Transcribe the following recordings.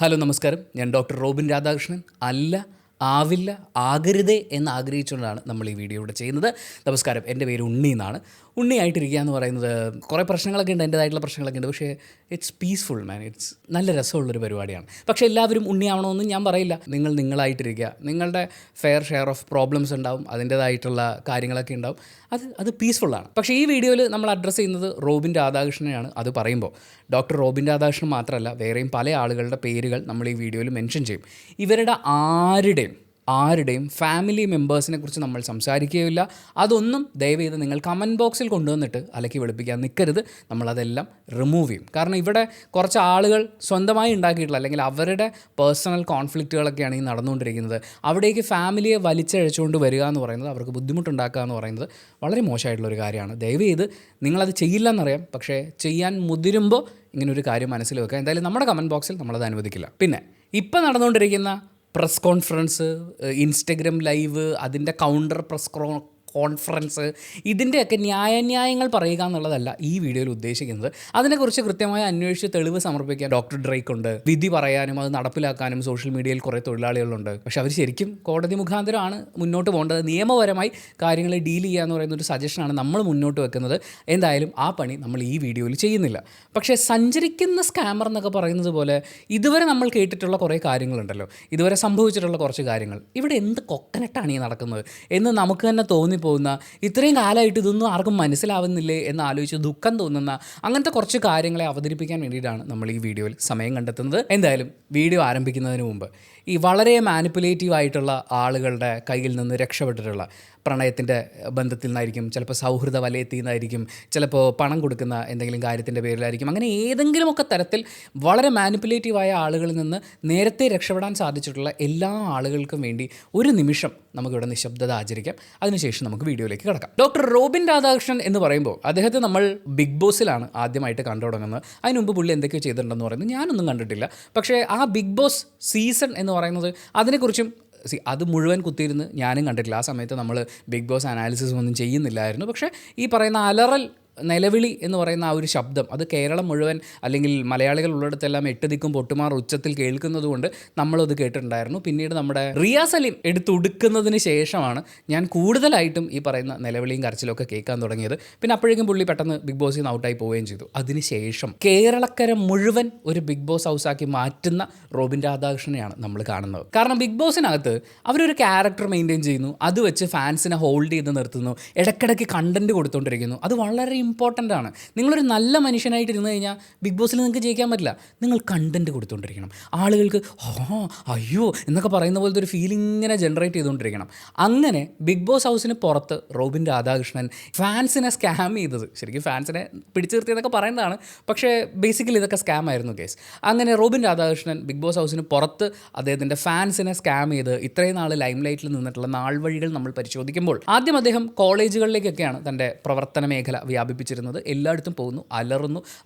Hello നമസ്കാരം, ഞാൻ doctor Robin Radhakrishnan. അല്ല, ആവില്ല, ആകരുതേ എന്ന് ആഗ്രഹിച്ചുകൊണ്ടാണ് നമ്മൾ ഈ വീഡിയോ ഇവിടെ ചെയ്യുന്നത്. നമസ്കാരം, എൻ്റെ പേര് ഉണ്ണി എന്നാണ്. ഉണ്ണിയായിട്ടിരിക്കുക എന്ന് പറയുന്നത് കുറേ പ്രശ്നങ്ങളൊക്കെ ഉണ്ട്, എൻ്റേതായിട്ടുള്ള പ്രശ്നങ്ങളൊക്കെ ഉണ്ട്. പക്ഷേ ഇറ്റ്സ് പീസ്ഫുൾ മാൻ, ഇറ്റ്സ് നല്ല രസമുള്ളൊരു പരിപാടിയാണ്. പക്ഷേ എല്ലാവരും ഉണ്ണിയാവണമെന്നും ഞാൻ പറയില്ല. നിങ്ങൾ നിങ്ങളായിട്ടിരിക്കുക. നിങ്ങളുടെ ഫെയർ ഷെയർ ഓഫ് പ്രോബ്ലംസ് ഉണ്ടാവും, അതിൻ്റേതായിട്ടുള്ള കാര്യങ്ങളൊക്കെ ഉണ്ടാവും. അത് പീസ്ഫുള്ളാണ്. പക്ഷേ ഈ വീഡിയോയിൽ നമ്മൾ അഡ്രസ്സ് ചെയ്യുന്നത് റോബിൻ രാധാകൃഷ്ണനെയാണ്. അത് പറയുമ്പോൾ ഡോക്ടർ റോബിൻ രാധാകൃഷ്ണൻ മാത്രമല്ല, വേറെയും പല ആളുകളുടെ പേരുകൾ നമ്മൾ ഈ വീഡിയോയിൽ മെൻഷൻ ചെയ്യും. ഇവരുടെ ആരുടെയും ഫാമിലി മെമ്പേഴ്സിനെ കുറിച്ച് നമ്മൾ സംസാരിക്കുകയില്ല. അതൊന്നും ദയവേത് നിങ്ങൾ കമൻറ്റ് ബോക്സിൽ കൊണ്ടുവന്നിട്ട് അലക്കി വെളുപ്പിക്കാൻ നിൽക്കരുത്. നമ്മളതെല്ലാം റിമൂവ് ചെയ്യും. കാരണം ഇവിടെ കുറച്ച് ആളുകൾ സ്വന്തമായി ഉണ്ടാക്കിയിട്ടുള്ള അല്ലെങ്കിൽ അവരുടെ പേഴ്സണൽ കോൺഫ്ലിക്റ്റുകളൊക്കെയാണ് ഈ നടന്നുകൊണ്ടിരിക്കുന്നത്. അവിടേക്ക് ഫാമിലിയെ വലിച്ചഴച്ചുകൊണ്ട് വരിക എന്ന് പറയുന്നത്, അവർക്ക് ബുദ്ധിമുട്ടുണ്ടാക്കുക എന്ന് പറയുന്നത് വളരെ മോശമായിട്ടുള്ളൊരു കാര്യമാണ്. ദയവേത് നിങ്ങളത് ചെയ്യില്ല എന്നറിയാം, പക്ഷേ ചെയ്യാൻ മുതിരുമ്പോൾ ഇങ്ങനൊരു കാര്യം മനസ്സിൽ വെക്കുക. എന്തായാലും നമ്മുടെ കമൻറ്റ് ബോക്സിൽ നമ്മളത് അനുവദിക്കില്ല. പിന്നെ ഇപ്പം നടന്നുകൊണ്ടിരിക്കുന്ന പ്രസ് കോൺഫറൻസ്, ഇൻസ്റ്റഗ്രാം ലൈവ്, അതിൻ്റെ കൗണ്ടർ പ്രസ് കോൺഫറൻസ്, ഇതിൻ്റെയൊക്കെ ന്യായങ്ങൾ പറയുക എന്നുള്ളതല്ല ഈ വീഡിയോയിൽ ഉദ്ദേശിക്കുന്നത്. അതിനെക്കുറിച്ച് കൃത്യമായ അന്വേഷിച്ച് തെളിവ് സമർപ്പിക്കാൻ ഡോക്ടർ ഡ്രേക്ക് ഉണ്ട്. വിധി പറയാനും അത് നടപ്പിലാക്കാനും സോഷ്യൽ മീഡിയയിൽ കുറേ തൊഴിലാളികളുണ്ട്. പക്ഷെ അവർ ശരിക്കും കോടതി മുഖാന്തരമാണ് മുന്നോട്ട് പോകേണ്ടത്. നിയമപരമായി കാര്യങ്ങൾ ഡീൽ ചെയ്യുക എന്ന് പറയുന്ന ഒരു സജഷനാണ് നമ്മൾ മുന്നോട്ട് വെക്കുന്നത്. എന്തായാലും ആ പണി നമ്മൾ ഈ വീഡിയോയിൽ ചെയ്യുന്നില്ല. പക്ഷേ സഞ്ചരിക്കുന്ന സ്കാമർ എന്നൊക്കെ പറയുന്നത് പോലെ ഇതുവരെ നമ്മൾ കേട്ടിട്ടുള്ള കുറേ കാര്യങ്ങളുണ്ടല്ലോ, ഇതുവരെ സംഭവിച്ചിട്ടുള്ള കുറച്ച് കാര്യങ്ങൾ. ഇവിടെ എന്ത് കൊക്കനട്ടാണ് ഈ നടക്കുന്നത് എന്ന് നമുക്ക് തന്നെ പോകുന്ന ഇത്രയും കാലമായിട്ട് ഇതൊന്നും ആർക്കും മനസ്സിലാവുന്നില്ലേ എന്ന് ആലോചിച്ച് ദുഃഖം തോന്നുന്ന അങ്ങനത്തെ കുറച്ച് കാര്യങ്ങളെ അവതരിപ്പിക്കാൻ വേണ്ടിയിട്ടാണ് നമ്മൾ ഈ വീഡിയോയിൽ സമയം കണ്ടെത്തുന്നത്. എന്തായാലും വീഡിയോ ആരംഭിക്കുന്നതിന് മുമ്പ് ഈ വളരെ മാനിപ്പുലേറ്റീവ് ആയിട്ടുള്ള ആളുകളുടെ കയ്യിൽ നിന്ന് രക്ഷപ്പെട്ടിട്ടുള്ള, പ്രണയത്തിൻ്റെ ബന്ധത്തിൽ നിന്നായിരിക്കും, ചിലപ്പോൾ സൗഹൃദ വലയത്തിൽ നിന്നായിരിക്കും, ചിലപ്പോൾ പണം കൊടുക്കുന്ന എന്തെങ്കിലും കാര്യത്തിൻ്റെ പേരിലായിരിക്കും, അങ്ങനെ ഏതെങ്കിലുമൊക്കെ തരത്തിൽ വളരെ മാനിപ്പുലേറ്റീവായ ആളുകളിൽ നിന്ന് നേരത്തെ രക്ഷപ്പെടാൻ സാധിച്ചിട്ടുള്ള എല്ലാ ആളുകൾക്കും വേണ്ടി ഒരു നിമിഷം നമുക്കിവിടെ നിശബ്ദത ആചരിക്കാം. അതിനുശേഷം നമുക്ക് വീഡിയോയിലേക്ക് കിടക്കാം. ഡോക്ടർ റോബിൻ രാധാകൃഷ്ണൻ എന്ന് പറയുമ്പോൾ അദ്ദേഹത്തെ നമ്മൾ ബിഗ് ബോസിലാണ് ആദ്യമായിട്ട് കണ്ടു തുടങ്ങുന്നത്. അതിന് മുമ്പ് പുള്ളി എന്തൊക്കെയോ ചെയ്തിട്ടുണ്ടെന്ന് പറയുന്നത് ഞാനൊന്നും കണ്ടിട്ടില്ല. പക്ഷേ ആ ബിഗ് ബോസ് സീസൺ എന്ന് പറയുന്നത് അതിനെക്കുറിച്ചും അത് മുഴുവൻ കുത്തിയിരുന്ന് ഞാനും കണ്ടിട്ടില്ല. ആ സമയത്ത് നമ്മൾ ബിഗ് ബോസ് അനാലിസിസ് ഒന്നും ചെയ്യുന്നില്ലായിരുന്നു. പക്ഷേ ഈ പറയുന്ന അലറൽ നിലവിളി എന്ന് പറയുന്ന ആ ഒരു ശബ്ദം അത് കേരളം മുഴുവൻ അല്ലെങ്കിൽ മലയാളികൾ ഉള്ളിടത്തെല്ലാം 8 ദിക്കും പൊട്ടുമാർ ഉച്ചത്തിൽ കേൾക്കുന്നത് കൊണ്ട് നമ്മളത് കേട്ടിട്ടുണ്ടായിരുന്നു. പിന്നീട് നമ്മുടെ റിയ സലീം എടുത്തുടുക്കുന്നതിന് ശേഷമാണ് ഞാൻ കൂടുതലായിട്ടും ഈ പറയുന്ന നിലവിളിയും കരച്ചിലൊക്കെ കേൾക്കാൻ തുടങ്ങിയത്. പിന്നെ അപ്പോഴേക്കും പുള്ളി പെട്ടെന്ന് ബിഗ് ബോസിൽ നിന്ന് ഔട്ടായി പോവുകയും ചെയ്തു. അതിനുശേഷം കേരളക്കര മുഴുവൻ ഒരു ബിഗ് ബോസ് ഹൗസാക്കി മാറ്റുന്ന റോബിൻ രാധാകൃഷ്ണനെയാണ് നമ്മൾ കാണുന്നത്. കാരണം ബിഗ് ബോസിനകത്ത് അവരൊരു ക്യാരക്ടർ മെയിൻറ്റെയിൻ ചെയ്യുന്നു, അത് വെച്ച് ഫാൻസിനെ ഹോൾഡ് ചെയ്ത് നിർത്തുന്നു, ഇടയ്ക്കിടയ്ക്ക് കണ്ടൻറ്റ് കൊടുത്തുകൊണ്ടിരിക്കുന്നു. അത് വളരെ ഇമ്പോർട്ടൻ്റ് ആണ്. നിങ്ങളൊരു നല്ല മനുഷ്യനായിട്ട് ഇരുന്ന് കഴിഞ്ഞാൽ ബിഗ് ബോസിൽ നിങ്ങൾക്ക് ജയിക്കാൻ പറ്റില്ല. നിങ്ങൾ കണ്ടൻറ്റ് കൊടുത്തുകൊണ്ടിരിക്കണം, ആളുകൾക്ക് അയ്യോ എന്നൊക്കെ പറയുന്ന പോലത്തെ ഒരു ഫീലിംഗ് ഇങ്ങനെ ജനറേറ്റ് ചെയ്തുകൊണ്ടിരിക്കണം. അങ്ങനെ ബിഗ് ബോസ് ഹൗസിന് പുറത്ത് റോബിൻ രാധാകൃഷ്ണൻ ഫാൻസിനെ സ്കാം ചെയ്തത്, ശരിക്കും ഫാൻസിനെ പിടിച്ചു നിർത്തിയെന്നൊക്കെ പറയുന്നതാണ്, പക്ഷേ ബേസിക്കലി ഇതൊക്കെ സ്കാം ആയിരുന്നു കേസ്. അങ്ങനെ റോബിൻ രാധാകൃഷ്ണൻ ബിഗ് ബോസ് ഹൗസിന് പുറത്ത് അദ്ദേഹത്തിൻ്റെ ഫാൻസിനെ സ്കാം ചെയ്ത് ഇത്രയും നാൾ ലൈം ലൈറ്റിൽ നിന്നിട്ടുള്ള നാൾ വഴികൾ നമ്മൾ പരിശോധിക്കുമ്പോൾ ആദ്യം അദ്ദേഹം കോളേജുകളിലേക്കൊക്കെയാണ് തൻ്റെ പ്രവർത്തന മേഖല വ്യാപിപ്പിച്ചിരുന്നത്. എല്ലായിടത്തും പോകുന്നു,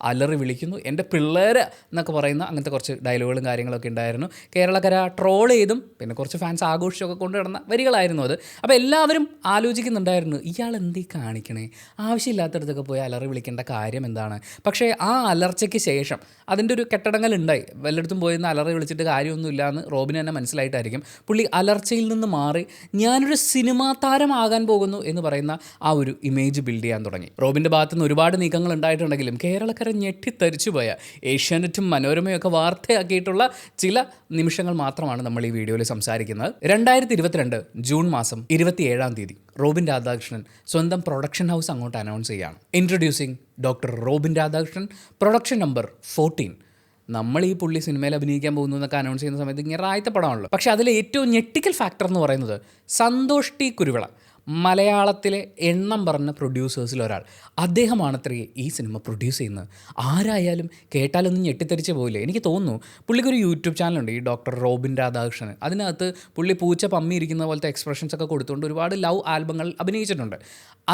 അലറി വിളിക്കുന്നു, എൻ്റെ പിള്ളേർ എന്നൊക്കെ പറയുന്ന അങ്ങനത്തെ കുറച്ച് ഡയലോഗുകളും കാര്യങ്ങളൊക്കെ ഉണ്ടായിരുന്നു. കേരളക്കര ട്രോൾ ചെയ്തും പിന്നെ കുറച്ച് ഫാൻസ് ആഘോഷിച്ചൊക്കെ കൊണ്ടു നടന്ന വരികളായിരുന്നു അത്. അപ്പോൾ എല്ലാവരും ആലോചിക്കുന്നുണ്ടായിരുന്നു, ഇയാൾ എന്തീ കാണിക്കണേ, ആവശ്യമില്ലാത്തടത്തൊക്കെ പോയി അലറി വിളിക്കേണ്ട കാര്യം എന്താണ്. പക്ഷേ ആ അലർച്ചയ്ക്ക് ശേഷം അതിൻ്റെ ഒരു കെട്ടടങ്ങലുണ്ടായി. വല്ലയിടത്തും പോയിരുന്ന അലറി വിളിച്ചിട്ട് കാര്യമൊന്നുമില്ല എന്ന് റോബിന് തന്നെ മനസ്സിലായിട്ടായിരിക്കും പുള്ളി അലർച്ചയിൽ നിന്ന് മാറി ഞാനൊരു സിനിമാ താരമാകാൻ പോകുന്നു എന്ന് പറയുന്ന ആ ഒരു ഇമേജ് ബിൽഡ് ചെയ്യാൻ തുടങ്ങി. റോബിൻ്റെ ഭാഗത്തുനിന്ന് ഒരുപാട് നീക്കങ്ങൾ ഉണ്ടായിട്ടുണ്ടെങ്കിലും കേരളക്കര ഞെട്ടിത്തരിച്ചു പോയ ഏഷ്യാനെറ്റും മനോരമയും ഒക്കെ വാർത്തയാക്കിയിട്ടുള്ള ചില നിമിഷങ്ങൾ മാത്രമാണ് നമ്മൾ ഈ വീഡിയോയിൽ സംസാരിക്കുന്നത്. 2022 ജൂൺ മാസം 27-ാം തീയതി റോബിൻ രാധാകൃഷ്ണൻ സ്വന്തം പ്രൊഡക്ഷൻ ഹൗസ് അങ്ങോട്ട് അനൗൺസ് ചെയ്യുകയാണ്. Introducing doctor Robin Radhakrishnan, production number 14. നമ്മൾ ഈ പുള്ളി സിനിമയിൽ അഭിനയിക്കാൻ പോകുന്നു എന്നൊക്കെ അനൗൺസ് ചെയ്യുന്ന സമയത്ത് ഇങ്ങനെ ആദ്യത്തെ പടമാണല്ലോ. പക്ഷേ അതിലെ ഏറ്റവും ഞെട്ടിക്കൽ ഫാക്ടർ എന്ന് പറയുന്നത് സന്തോഷ് ടി കുരുവിള, മലയാളത്തിലെ എണ്ണം പറഞ്ഞ പ്രൊഡ്യൂസേഴ്സിൽ ഒരാൾ, അദ്ദേഹമാണത്രേ ഈ സിനിമ പ്രൊഡ്യൂസ് ചെയ്യുന്നത്. ആരായാലും കേട്ടാലൊന്നും ഞെട്ടിത്തെറിച്ച് പോയില്ലേ. എനിക്ക് തോന്നുന്നു പുള്ളിക്കൊരു യൂട്യൂബ് ചാനലുണ്ട്, ഈ ഡോക്ടർ റോബിൻ രാധാകൃഷ്ണൻ. അതിനകത്ത് പുള്ളി പൂച്ച പമ്മിയിരിക്കുന്ന പോലത്തെ എക്സ്പ്രഷൻസ് ഒക്കെ കൊടുത്തുകൊണ്ട് ഒരുപാട് ലവ് ആൽബങ്ങൾ അഭിനയിച്ചിട്ടുണ്ട്.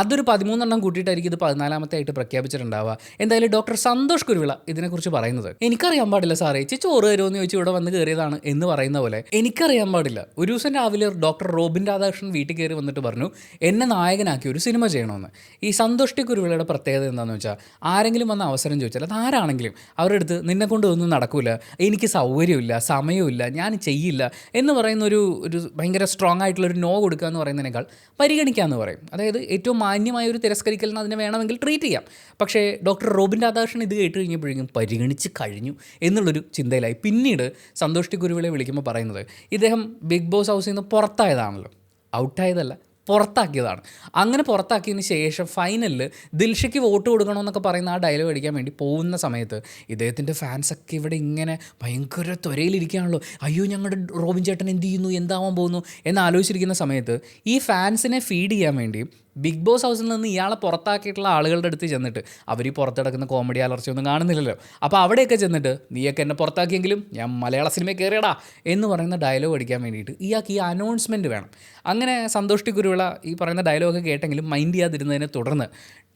അതൊരു 13 കൂട്ടിയിട്ടായിരിക്കും ഇത് 14ാമത്തെ ആയിട്ട് പ്രഖ്യാപിച്ചിട്ടുണ്ടാവുക. എന്തായാലും ഡോക്ടർ സന്തോഷ് കുരുവിള ഇതിനെക്കുറിച്ച് പറയുന്നത്, എനിക്കറിയാൻ പാടില്ല സാറേ, ചോറ് തരുമെന്ന് ചോദിച്ചു ഇവിടെ വന്ന് കയറിയതാണ് എന്ന് പറയുന്ന പോലെ എനിക്കറിയാൻ പാടില്ല. ഒരു ദിവസം രാവിലെ ഡോക്ടർ റോബിൻ രാധാകൃഷ്ണൻ വീട്ടിൽ കയറി വന്നിട്ട് പറഞ്ഞു, എന്നെ നായകനാക്കി ഒരു സിനിമ ചെയ്യണമെന്ന്. ഈ സന്തോഷ് ടി കുരുവിളയുടെ പ്രത്യേകത എന്താണെന്ന് വെച്ചാൽ, ആരെങ്കിലും വന്ന അവസരം ചോദിച്ചാൽ അത് ആരാണെങ്കിലും അവരുടെ അടുത്ത് നിന്നെ കൊണ്ട് ഒന്നും നടക്കില്ല, എനിക്ക് സൗകര്യമില്ല, സമയമില്ല, ഞാൻ ചെയ്യില്ല എന്ന് പറയുന്ന ഒരു ഭയങ്കര സ്ട്രോങ് ആയിട്ടുള്ളൊരു നോ കൊടുക്കുക എന്ന് പറയുന്നതിനേക്കാൾ പരിഗണിക്കാമെന്ന് പറയും. അതായത് ഏറ്റവും മാന്യമായ ഒരു തിരസ്കരിക്കലിന് അതിനെ വേണമെങ്കിൽ ട്രീറ്റ് ചെയ്യാം. പക്ഷേ ഡോക്ടർ റോബിൻ രാധാകൃഷ്ണൻ ഇത് കേട്ട് കഴിഞ്ഞപ്പോഴേക്കും പരിഗണിച്ച് കഴിഞ്ഞു എന്നുള്ളൊരു ചിന്തയിലായി. പിന്നീട് സന്തോഷ് ടി കുരുവിളയെ വിളിക്കുമ്പോൾ പറയുന്നത്, ഇദ്ദേഹം ബിഗ് ബോസ് ഹൗസിൽ നിന്ന് പുറത്തായതാണല്ലോ, ഔട്ടായതല്ല, പുറത്താക്കിയതാണ്. അങ്ങനെ പുറത്താക്കിയതിന് ശേഷം ഫൈനലിൽ ദിൽഷയ്ക്ക് വോട്ട് കൊടുക്കണമെന്നൊക്കെ പറയുന്ന ആ ഡയലോഗ് അടിക്കാൻ വേണ്ടി പോകുന്ന സമയത്ത് ഇദ്ദേഹത്തിൻ്റെ ഫാൻസൊക്കെ ഇവിടെ ഇങ്ങനെ ഭയങ്കര ത്വരയിലിരിക്കുകയാണല്ലോ. അയ്യോ ഞങ്ങളുടെ റോബിൻ ചേട്ടൻ എന്ത് ചെയ്യുന്നു, എന്താവാൻ പോകുന്നു എന്ന് ആലോചിച്ചിരിക്കുന്ന സമയത്ത് ഈ ഫാൻസിനെ ഫീഡ് ചെയ്യാൻ വേണ്ടി ബിഗ് ബോസ് ഹൗസിൽ നിന്ന് ഇയാളെ പുറത്താക്കിയിട്ടുള്ള ആളുകളുടെ അടുത്ത് ചെന്നിട്ട്, അവർ ഈ പുറത്തിടക്കുന്ന കോമഡി അലർച്ചയൊന്നും കാണുന്നില്ലല്ലോ, അപ്പോൾ അവിടെയൊക്കെ ചെന്നിട്ട് നീയൊക്കെ എന്നെ പുറത്താക്കിയെങ്കിലും ഞാൻ മലയാള സിനിമയിൽ കയറിയടാ എന്ന് പറയുന്ന ഡയലോഗ് അടിക്കാൻ വേണ്ടിയിട്ട് ഇയാൾക്ക് ഈ അനൗൺസ്മെൻറ്റ് വേണം. അങ്ങനെ സന്തോഷ് ടി കുരുവിള ഈ പറയുന്ന ഡയലോഗ് കേട്ടെങ്കിലും മൈൻഡ് ചെയ്യാതിരുന്നതിനെ തുടർന്ന്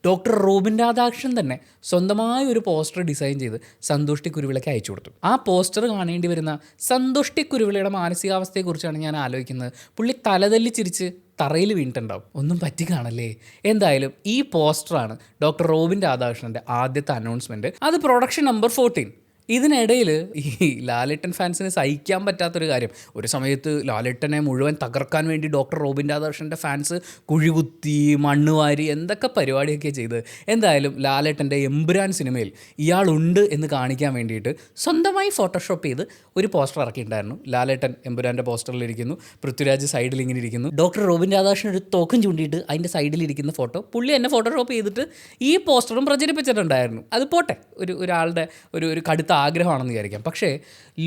ഡോക്ടർ റോബിൻ രാധാകൃഷ്ണൻ തന്നെ സ്വന്തമായ ഒരു പോസ്റ്റർ ഡിസൈൻ ചെയ്ത് സന്തോഷ് ടി കുരുവിളയ്ക്ക് അയച്ചു കൊടുത്തു. ആ പോസ്റ്റർ കാണേണ്ടി വരുന്ന സന്തോഷ് ടി കുരുവിളയുടെ മാനസികാവസ്ഥയെക്കുറിച്ചാണ് ഞാൻ ആലോചിക്കുന്നത്. പുള്ളി തലതല്ലി ചിരിച്ച് തറയിൽ വീണിട്ടുണ്ടാവും. ഒന്നും പറ്റി കാണല്ലേ. എന്തായാലും ഈ പോസ്റ്ററാണ് ഡോക്ടർ റോബിൻ രാധാകൃഷ്ണൻ്റെ ആദ്യത്തെ അനൗൺസ്മെൻറ്റ്. അത് പ്രൊഡക്ഷൻ നമ്പർ 14. ഇതിനിടയിൽ ഈ ലാലേട്ടൻ ഫാൻസിന് സഹിക്കാൻ പറ്റാത്തൊരു കാര്യം, ഒരു സമയത്ത് ലാലേട്ടനെ മുഴുവൻ തകർക്കാൻ വേണ്ടി ഡോക്ടർ റോബിൻ രാധാകൃഷ്ണൻ്റെ ഫാൻസ് കുഴികുത്തി മണ്ണ് വാരി എന്തൊക്കെ പരിപാടിയൊക്കെ ചെയ്ത്. എന്തായാലും ലാലേട്ടൻ്റെ എമ്പുരാൻ സിനിമയിൽ ഇയാളുണ്ട് എന്ന് കാണിക്കാൻ വേണ്ടിയിട്ട് സ്വന്തമായി ഫോട്ടോഷോപ്പ് ചെയ്ത് ഒരു പോസ്റ്റർ ഇറക്കിയിട്ടുണ്ടായിരുന്നു. ലാലേട്ടൻ എമ്പുരാൻ്റെ പോസ്റ്ററിലിരിക്കുന്നു, പൃഥ്വിരാജ് സൈഡിൽ ഇങ്ങനെ ഇരിക്കുന്നു, ഡോക്ടർ റോബിൻ രാധാകൃഷ്ണൻ ഒരു തോക്കും ചൂണ്ടിയിട്ട് അതിൻ്റെ സൈഡിലിരിക്കുന്ന ഫോട്ടോ പുള്ളി എന്നെ ഫോട്ടോഷോപ്പ് ചെയ്തിട്ട് ഈ പോസ്റ്ററും പ്രചരിപ്പിച്ചിട്ടുണ്ടായിരുന്നു. അത് പോട്ടെ, ഒരാളുടെ ഒരു കടുത്ത ആഗ്രഹമാണെന്ന് വിചാരിക്കാം. പക്ഷേ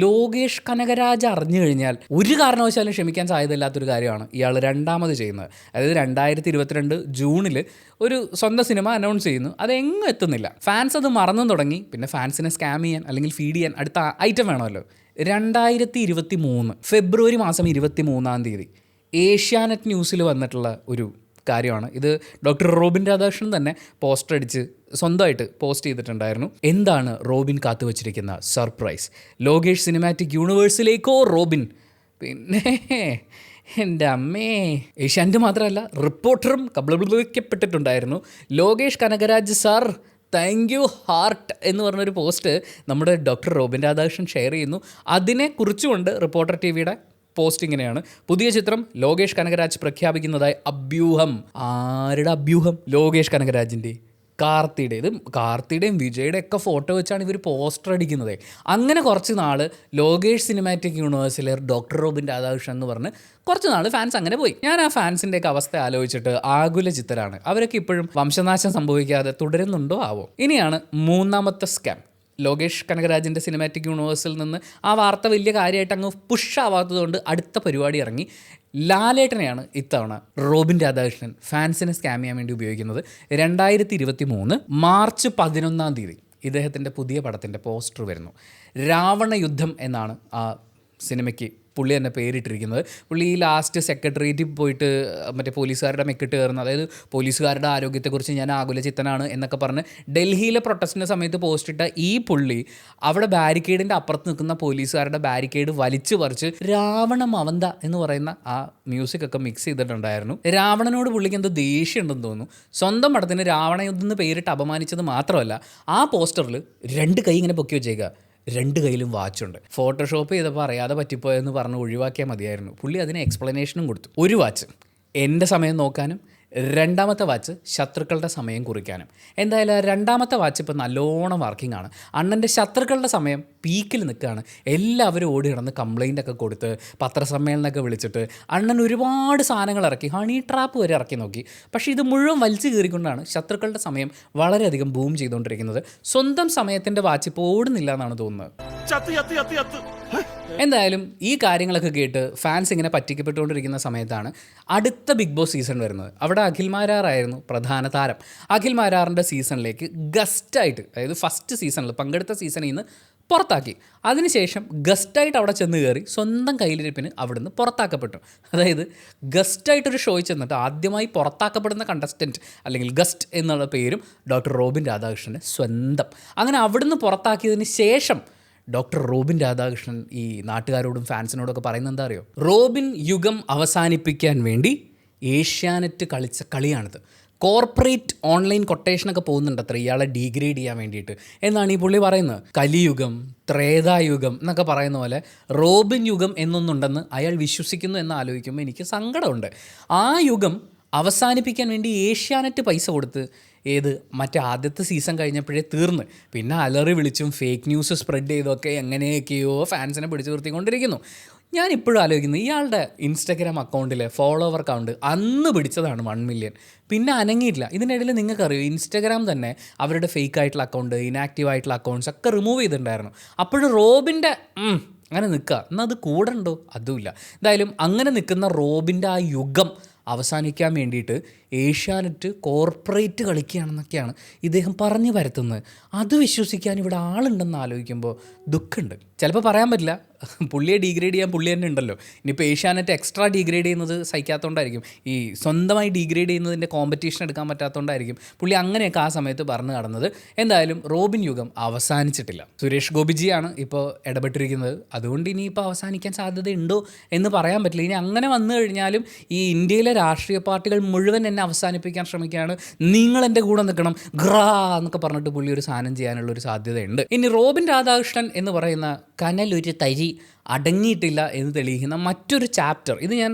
ലോകേഷ് കനകരാജ് അറിഞ്ഞു കഴിഞ്ഞാൽ ഒരു കാരണവശാലും ക്ഷമിക്കാൻ സാധ്യതയില്ലാത്തൊരു കാര്യമാണ് ഇയാൾ രണ്ടാമത് ചെയ്യുന്നത്. അതായത് 2022 ജൂണിൽ ഒരു സ്വന്തം സിനിമ അനൗൺസ് ചെയ്യുന്നു, അതെങ്ങും എത്തുന്നില്ല. ഫാൻസ് അത് മറന്നും തുടങ്ങി. പിന്നെ ഫാൻസിനെ സ്കാം ചെയ്യാൻ അല്ലെങ്കിൽ ഫീഡ് ചെയ്യാൻ അടുത്ത ഐറ്റം വേണമല്ലോ. 2023 ഫെബ്രുവരി മാസം 23 ഏഷ്യാനെറ്റ് ന്യൂസിൽ വന്നിട്ടുള്ള ഒരു കാര്യമാണ് ഇത്. ഡോക്ടർ റോബിൻ രാധാകൃഷ്ണൻ തന്നെ പോസ്റ്റർ അടിച്ച് സ്വന്തമായിട്ട് പോസ്റ്റ് ചെയ്തിട്ടുണ്ടായിരുന്നു. എന്താണ് റോബിൻ കാത്തുവച്ചിരിക്കുന്ന സർപ്രൈസ്? ലോകേഷ് സിനിമാറ്റിക് യൂണിവേഴ്സിലേക്കോ റോബിൻ? പിന്നെ എൻ്റെ അമ്മേ, ഏഷ്യാനെറ്റ് മാത്രമല്ല റിപ്പോർട്ടറും കബളിപ്പിക്കപ്പെട്ടിട്ടുണ്ടായിരുന്നു. Lokesh Kanagaraj sir thank you heart എന്ന് പറഞ്ഞൊരു പോസ്റ്റ് നമ്മുടെ ഡോക്ടർ റോബിൻ രാധാകൃഷ്ണൻ ഷെയർ ചെയ്യുന്നു. അതിനെക്കുറിച്ചുകൊണ്ട് റിപ്പോർട്ടർ ടിവിയുടെ പോസ്റ്റ് ഇങ്ങനെയാണ്: പുതിയ ചിത്രം ലോകേഷ് കനകരാജ് പ്രഖ്യാപിക്കുന്നതായി അഭ്യൂഹം. ആരുടെ അഭ്യൂഹം? ലോകേഷ് കനകരാജിൻ്റെ, കാർത്തിയുടെയും വിജയുടെ ഒക്കെ ഫോട്ടോ വെച്ചാണ് ഇവർ പോസ്റ്റർ അടിക്കുന്നത്. അങ്ങനെ കുറച്ച് നാൾ ലോകേഷ് സിനിമാറ്റിക് യൂണിവേഴ്സിലെ ഡോക്ടർ റോബിൻ രാധാകൃഷ്ണൻ എന്ന് പറഞ്ഞ് കുറച്ച് നാൾ ഫാൻസ് അങ്ങനെ പോയി. ഞാൻ ആ ഫാൻസിൻ്റെയൊക്കെ അവസ്ഥ ആലോചിച്ചിട്ട് ആകുല ചിത്തരാണ്. അവരൊക്കെ ഇപ്പോഴും വംശനാശം സംഭവിക്കാതെ തുടരുന്നുണ്ടോ ആവോ? ഇനിയാണ് മൂന്നാമത്തെ സ്കാം. ലോകേഷ് കനകരാജിൻ്റെ സിനിമാറ്റിക് യൂണിവേഴ്സിൽ നിന്ന് ആ വാർത്ത വലിയ കാര്യമായിട്ട് അങ്ങ് പുഷ് ആവാത്തതുകൊണ്ട് അടുത്ത പരിപാടി ഇറങ്ങി. ലാലേട്ടനെയാണ് ഇത്തവണ റോബിൻ രാധാകൃഷ്ണൻ ഫാൻസിനെ സ്കാം ചെയ്യാൻ വേണ്ടി ഉപയോഗിക്കുന്നത്. 2023 മാർച്ച് 11 ഇദ്ദേഹത്തിൻ്റെ പുതിയ പടത്തിൻ്റെ പോസ്റ്റർ വരുന്നു. രാവണ യുദ്ധം എന്നാണ് ആ സിനിമയ്ക്ക് പുള്ളി തന്നെ പേരിട്ടിരിക്കുന്നത്. പുള്ളി ഈ ലാസ്റ്റ് സെക്രട്ടേറിയറ്റിൽ പോയിട്ട് മറ്റേ പോലീസുകാരുടെ മെക്കിട്ട് കയറുന്ന, അതായത് പോലീസുകാരുടെ ആരോഗ്യത്തെക്കുറിച്ച് ഞാൻ ആകുല ചിത്തനാണ് എന്നൊക്കെ പറഞ്ഞ് ഡൽഹിയിലെ പ്രൊട്ടസ്റ്റിൻ്റെ സമയത്ത് പോസ്റ്റ് ഇട്ട ഈ പുള്ളി അവിടെ ബാരിക്കേഡിൻ്റെ അപ്പുറത്ത് നിൽക്കുന്ന പോലീസുകാരുടെ ബാരിക്കേഡ് വലിച്ചു പറിച്ച് രാവണ മവന്ത എന്ന് പറയുന്ന ആ മ്യൂസിക്കൊക്കെ മിക്സ് ചെയ്തിട്ടുണ്ടായിരുന്നു. രാവണനോട് പുള്ളിക്ക് എന്തോ ദേഷ്യം ഉണ്ടെന്ന് തോന്നുന്നു. സ്വന്തം പടത്തിന് രാവണയുദ്ധം എന്ന് പേരിട്ട് അപമാനിച്ചത് മാത്രമല്ല, ആ പോസ്റ്ററിൽ 2 കൈ ഇങ്ങനെ പൊക്കി വെച്ചേക്കുക, 2 കയ്യിലും വാച്ചുണ്ട്. ഫോട്ടോഷോപ്പ് ചെയ്തപ്പോൾ അറിയാതെ പറ്റിപ്പോയെന്ന് പറഞ്ഞ് ഒഴിവാക്കിയാൽ മതിയായിരുന്നു. പുള്ളി അതിന് എക്സ്പ്ലനേഷനും കൊടുത്തു. ഒരു വാച്ച് എൻ്റെ സമയം നോക്കാനും, 2ാമത്തെ വാച്ച് ശത്രുക്കളുടെ സമയം കുറിക്കാനും. എന്തായാലും 2ാമത്തെ വാച്ച് ഇപ്പോൾ നല്ലോണം വർക്കിംഗ് ആണ്. അണ്ണൻ്റെ ശത്രുക്കളുടെ സമയം പീക്കിൽ നിൽക്കുകയാണ്. എല്ലാവരും ഓടി കിടന്ന് കംപ്ലൈൻ്റ് ഒക്കെ കൊടുത്ത് പത്രസമ്മേളനമൊക്കെ വിളിച്ചിട്ട് അണ്ണൻ ഒരുപാട് സാധനങ്ങൾ ഇറക്കി, ഹണി ട്രാപ്പ് വരെ ഇറക്കി നോക്കി. പക്ഷേ ഇത് മുഴുവൻ വലിച്ചു കയറിക്കൊണ്ടാണ് ശത്രുക്കളുടെ സമയം വളരെയധികം ബൂം ചെയ്തുകൊണ്ടിരിക്കുന്നത്. സ്വന്തം സമയത്തിൻ്റെ വാച്ച് ഇപ്പോൾ ഓടുന്നില്ല എന്നാണ് തോന്നുന്നത്. എന്തായാലും ഈ കാര്യങ്ങളൊക്കെ കേട്ട് ഫാൻസ് ഇങ്ങനെ പറ്റിക്കപ്പെട്ടുകൊണ്ടിരിക്കുന്ന സമയത്താണ് അടുത്ത ബിഗ് ബോസ് സീസൺ വരുന്നത്. അവിടെ അഖിൽ മാരാറായിരുന്നു പ്രധാന താരം. അഖിൽ മാരാറിൻ്റെ സീസണിലേക്ക് ഗസ്റ്റായിട്ട്, അതായത് ഫസ്റ്റ് സീസണിൽ പങ്കെടുത്ത സീസണിൽ നിന്ന് പുറത്താക്കി. അതിനുശേഷം ഗസ്റ്റായിട്ട് അവിടെ ചെന്ന് കയറി സ്വന്തം കയ്യിലിരിപ്പിന് അവിടുന്ന് പുറത്താക്കപ്പെട്ടു. അതായത് ഗസ്റ്റായിട്ടൊരു ഷോയിൽ ചെന്നിട്ട് ആദ്യമായി പുറത്താക്കപ്പെടുന്ന കണ്ടസ്റ്റൻറ്റ് അല്ലെങ്കിൽ ഗസ്റ്റ് എന്നുള്ള പേരും ഡോക്ടർ റോബിൻ രാധാകൃഷ്ണന് സ്വന്തം. അങ്ങനെ അവിടുന്ന് പുറത്താക്കിയതിന് ശേഷം ഡോക്ടർ റോബിൻ രാധാകൃഷ്ണൻ ഈ നാട്ടുകാരോടും ഫാൻസിനോടൊക്കെ പറയുന്നത് എന്താ അറിയോ? റോബിൻ യുഗം അവസാനിപ്പിക്കാൻ വേണ്ടി ഏഷ്യാനെറ്റ് കളിച്ച കളിയാണിത്. കോർപ്പറേറ്റ് ഓൺലൈൻ കൊട്ടേഷനൊക്കെ പോകുന്നുണ്ട് അത്ര ഇയാളെ ഡീഗ്രേഡ് ചെയ്യാൻ വേണ്ടിയിട്ട് എന്നാണ് ഈ പുള്ളി പറയുന്നത്. കലിയുഗം, ത്രേതായുഗം എന്നൊക്കെ പറയുന്ന പോലെ റോബിൻ യുഗം എന്നൊന്നുണ്ടെന്ന് അയാൾ വിശ്വസിക്കുന്നു എന്ന് ആലോചിക്കുമ്പോൾ എനിക്ക് സങ്കടമുണ്ട്. ആ യുഗം അവസാനിപ്പിക്കാൻ വേണ്ടി ഏഷ്യാനെറ്റ് പൈസ കൊടുത്ത് മറ്റേ ആദ്യത്തെ സീസൺ കഴിഞ്ഞപ്പോഴേ തീർന്ന്, പിന്നെ അലറി വിളിച്ചും ഫേക്ക് ന്യൂസ് സ്പ്രെഡ് ചെയ്തൊക്കെ എങ്ങനെയൊക്കെയോ ഫാൻസിനെ പിടിച്ചു നിർത്തിക്കൊണ്ടിരിക്കുന്നു. ഞാനിപ്പോഴും ആലോചിക്കുന്നു, ഇയാളുടെ ഇൻസ്റ്റഗ്രാം അക്കൗണ്ടിലെ ഫോളോവർ കൗണ്ട് അന്ന് പിടിച്ചതാണ് 1 മില്യൺ, പിന്നെ അനങ്ങിയിട്ടില്ല. ഇതിനിടയിൽ നിങ്ങൾക്കറിയോ ഇൻസ്റ്റഗ്രാം തന്നെ അവരുടെ ഫേക്ക് ആയിട്ടുള്ള അക്കൗണ്ട്, ഇനാക്റ്റീവ് ആയിട്ടുള്ള അക്കൗണ്ട്സ് ഒക്കെ റിമൂവ് ചെയ്തിട്ടുണ്ടായിരുന്നു. അപ്പോഴും റോബിൻ്റെ അങ്ങനെ നിൽക്കുക എന്നാൽ അത് കൂടണ്ടോ? അതുമില്ല. എന്തായാലും അങ്ങനെ നിൽക്കുന്ന റോബിൻ്റെ ആ യുഗം അവസാനിക്കാൻ വേണ്ടിയിട്ട് ഏഷ്യാനെറ്റ് കോർപ്പറേറ്റ് കളിക്കുകയാണെന്നൊക്കെയാണ് ഇദ്ദേഹം പറഞ്ഞു വരുത്തുന്നത്. അത് വിശ്വസിക്കാൻ ഇവിടെ ആളുണ്ടെന്ന് ആലോചിക്കുമ്പോൾ ദുഃഖമുണ്ട്. ചിലപ്പോൾ പറയാൻ പറ്റില്ല, പുള്ളിയെ ഡീഗ്രേഡ് ചെയ്യാൻ പുള്ളി തന്നെ ഉണ്ടല്ലോ. ഇനിയിപ്പോൾ ഏഷ്യാനെറ്റ് എക്സ്ട്രാ ഡീഗ്രേഡ് ചെയ്യുന്നത് സഹിക്കാത്തതുകൊണ്ടായിരിക്കും, ഈ സ്വന്തമായി ഡീഗ്രേഡ് ചെയ്യുന്നതിൻ്റെ കോമ്പറ്റീഷൻ എടുക്കാൻ പറ്റാത്തതുകൊണ്ടായിരിക്കും പുള്ളി അങ്ങനെയൊക്കെ ആ സമയത്ത് പറഞ്ഞു നടന്നത്. എന്തായാലും റോബിൻ യുഗം അവസാനിച്ചിട്ടില്ല. സുരേഷ് ഗോപിജിയാണ് ഇപ്പോൾ ഇടപെട്ടിരിക്കുന്നത്. അതുകൊണ്ട് ഇനിയിപ്പോൾ അവസാനിക്കാൻ സാധ്യതയുണ്ടോ എന്ന് പറയാൻ പറ്റില്ല. ഇനി അങ്ങനെ വന്നു കഴിഞ്ഞാലും ഈ ഇന്ത്യയിലെ രാഷ്ട്രീയ പാർട്ടികൾ മുഴുവൻ എന്നെ അവസാനിപ്പിക്കാൻ ശ്രമിക്കുകയാണ്, നിങ്ങൾ എൻ്റെ കൂടെ നിൽക്കണം ഗ്രാ എന്നൊക്കെ പറഞ്ഞിട്ട് പുള്ളി ഒരു സാധനം ചെയ്യാനുള്ളൊരു സാധ്യതയുണ്ട്. ഇനി റോബിൻ രാധാകൃഷ്ണൻ എന്ന് പറയുന്ന കനലൊരു തരി അടങ്ങിയിട്ടില്ല എന്ന് തെളിയിക്കുന്ന മറ്റൊരു ചാപ്റ്റർ,